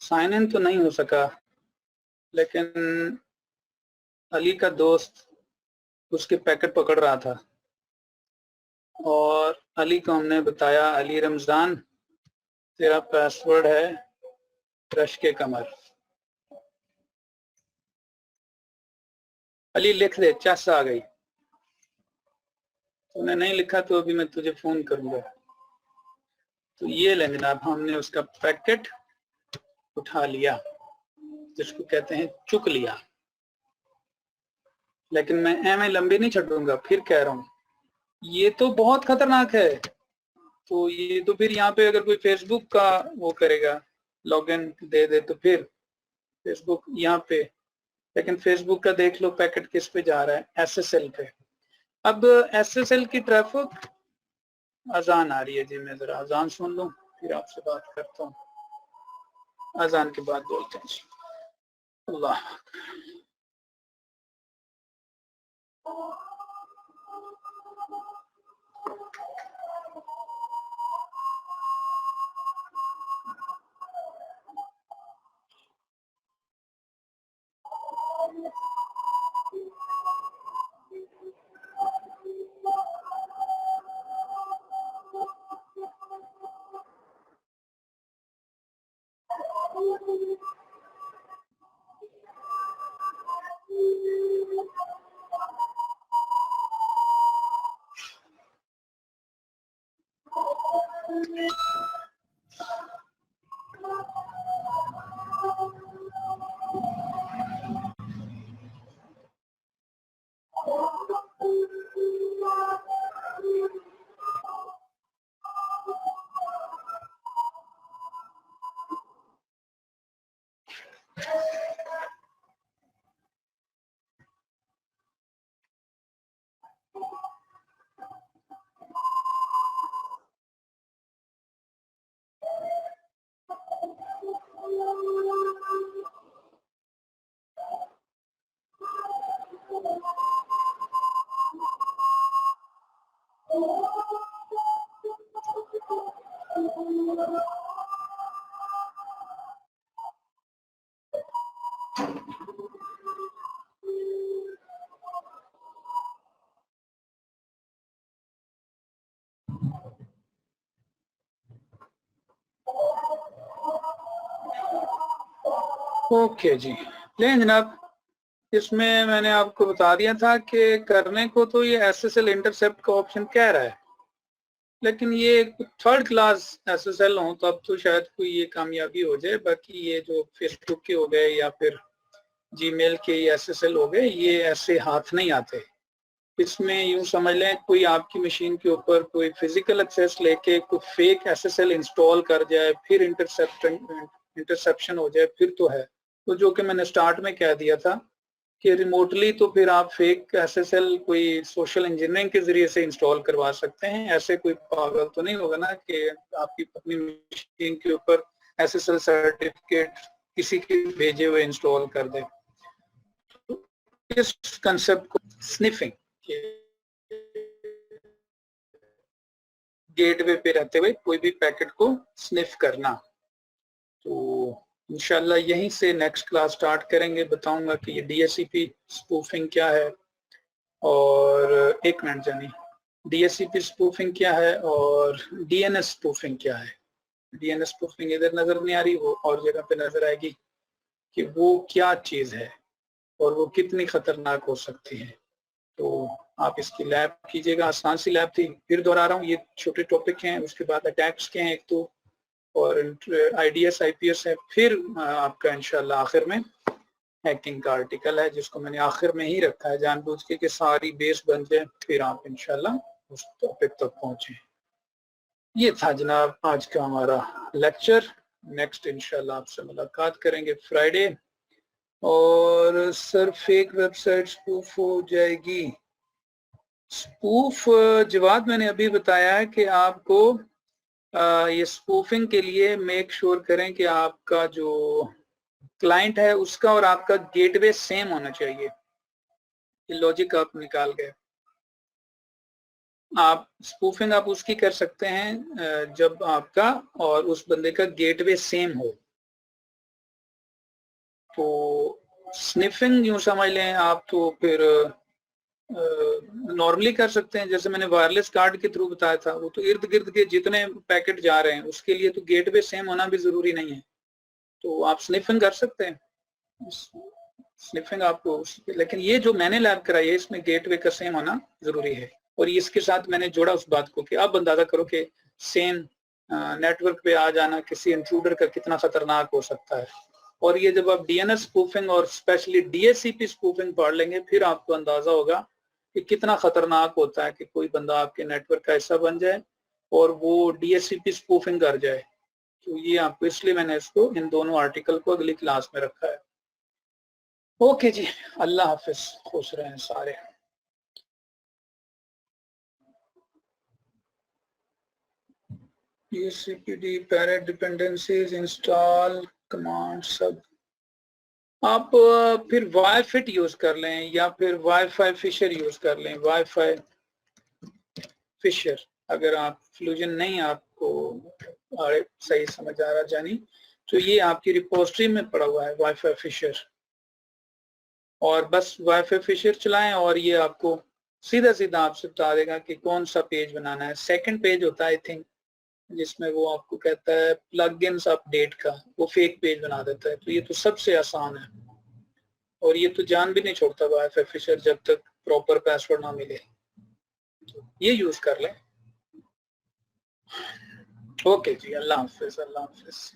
साइन इन तो नहीं हो सका, लेकिन अली का दोस्त उसके पैकेट पकड़ रहा था और अली को हमने बताया, अली रमज़ान तेरा पासवर्ड है रश के कमर। अली लिख दे, चस आ गई। तूने नहीं लिखा तो अभी मैं तुझे फोन करूंगा। तो ये ले जनाब, हमने उसका पैकेट उठा लिया, जिसको कहते हैं चुक लिया। लेकिन मैं एम लंबी नहीं छूंगा, फिर कह रहा हूँ ये तो बहुत खतरनाक है। तो ये तो फिर यहाँ पे अगर कोई फेसबुक का वो करेगा, लॉगिन दे दे, तो फिर फेसबुक यहाँ पे, लेकिन फेसबुक का देख लो पैकेट किस पे जा रहा है, SSL पे। अब SSL की ट्रैफिक, अजान आ रही है जी, मैं जरा अजान सुन लूं फिर आपसे बात करता हूँ। अजान के बाद बोलते हैं जी। अल्लाह। ओके जी, लें जनाब, इसमें मैंने आपको बता दिया था कि करने को तो ये SSL इंटरसेप्ट का ऑप्शन कह रहा है, लेकिन ये थर्ड क्लास SSL हो तो अब तो शायद कोई ये कामयाबी हो जाए। बाकी ये जो फेसबुक के हो गए या फिर जीमेल के SSL हो गए, ये ऐसे हाथ नहीं आते। इसमें यूं समझ लें कोई आपकी मशीन के ऊपर कोई फिजिकल एक्सेस लेके कोई फेक SSL इंस्टॉल कर जाए, फिर इंटरसेप्शन हो जाए, फिर तो है। तो जो कि मैंने स्टार्ट में कह दिया था कि रिमोटली तो फिर आप फेक SSL कोई सोशल इंजीनियरिंग के जरिए से इंस्टॉल करवा सकते हैं। ऐसे कोई पागल तो नहीं होगा ना कि आपकी अपनी मशीन के ऊपर SSL सर्टिफिकेट किसी के भेजे हुए इंस्टॉल कर दे। इस कंसेप्ट को स्निफिंग, गेटवे पे रहते हुए कोई भी पैकेट को स्निफ करना। तो इंशाल्लाह यहीं से नेक्स्ट क्लास स्टार्ट करेंगे, बताऊंगा कि ये DSCP स्पूफिंग क्या है, और एक मिनट जानी, DSCP स्पूफिंग क्या है और DNS स्पूफिंग क्या है। DNS स्पूफिंग इधर नजर नहीं आ रही, वो और जगह पे नजर आएगी कि वो क्या चीज है और वो कितनी खतरनाक हो सकती है। तो आप इसकी लैब कीजिएगा, आसान सी लैब थी। फिर दोहरा रहा हूँ, ये छोटे टॉपिक हैं, उसके बाद अटैक्स के हैं एक तो, और IDS IPS है, फिर आपका इंशाल्लाह आखिर में हैकिंग का आर्टिकल है, जिसको मैंने आखिर में ही रखा है जानबूझ के कि सारी बेस बन जाए, फिर आप इंशाल्लाह उस टॉपिक तक पहुंचे। ये था जनाब आज का हमारा लेक्चर। नेक्स्ट इंशाल्लाह आपसे मुलाकात करेंगे फ्राइडे। और सर फेक वेबसाइट स्पूफ हो जाएगी। स्पूफ जवाब मैंने अभी बताया है कि आपको ये स्पूफिंग के लिए मेक श्योर करें कि आपका जो क्लाइंट है उसका और आपका गेटवे सेम होना चाहिए। ये लॉजिक आप निकाल गए। आप स्पूफिंग आप उसकी कर सकते हैं जब आपका और उस बंदे का गेटवे सेम हो। तो स्निफिंग यूं समझ लें आप, तो फिर नॉर्मली कर सकते हैं। जैसे मैंने वायरलेस कार्ड के थ्रू बताया था, वो तो इर्द गिर्द के जितने पैकेट जा रहे हैं उसके लिए तो गेटवे सेम होना भी जरूरी नहीं है। तो आप स्निफिंग कर सकते हैं। स्निफिंग आपको, लेकिन ये जो मैंने लैब कराई है इसमें गेटवे का सेम होना जरूरी है। और इसके साथ मैंने जोड़ा उस बात को कि आप अंदाजा करो कि सेम नेटवर्क पे आ जाना किसी इंट्रूडर का कितना खतरनाक हो सकता है। और ये जब आप डीएनएस स्पूफिंग और स्पेशली डीएचसीपी स्पूफिंग पढ़ लेंगे फिर आपको अंदाजा होगा कि कितना खतरनाक होता है कि कोई बंदा आपके नेटवर्क का हिस्सा बन जाए और वो डीएचसीपी स्पूफिंग कर जाए। तो ये आपको, इसलिए मैंने इसको इन दोनों आर्टिकल को अगली क्लास में रखा है। ओके जी, अल्लाह हाफिज, खुश रहें सारे। CPD parrot dependencies install command सब आप फिर वाई फिट यूज कर लें या फिर वाईफाई फिशर यूज कर लें। वाईफाई फिशर, अगर आप फ्लूजन नहीं आपको सही समझ आ रहा जानी, तो ये आपकी रिपोजिटरी में पड़ा हुआ है वाईफाई फिशर। और बस वाईफाई फिशर चलाएं और ये आपको सीधा सीधा आपसे बता देगा कि कौन सा पेज बनाना है। सेकंड पेज होता है आई थिंक, जिसमें वो आपको कहता है प्लगइन्स अपडेट का, वो फेक पेज बना देता है। तो ये तो सबसे आसान है और ये तो जान भी नहीं छोड़ता वाईफाई फिशर जब तक प्रॉपर पासवर्ड ना मिले। ये यूज कर लें। ओके जी, अल्लाह हाफिज, अल्लाह हाफिज।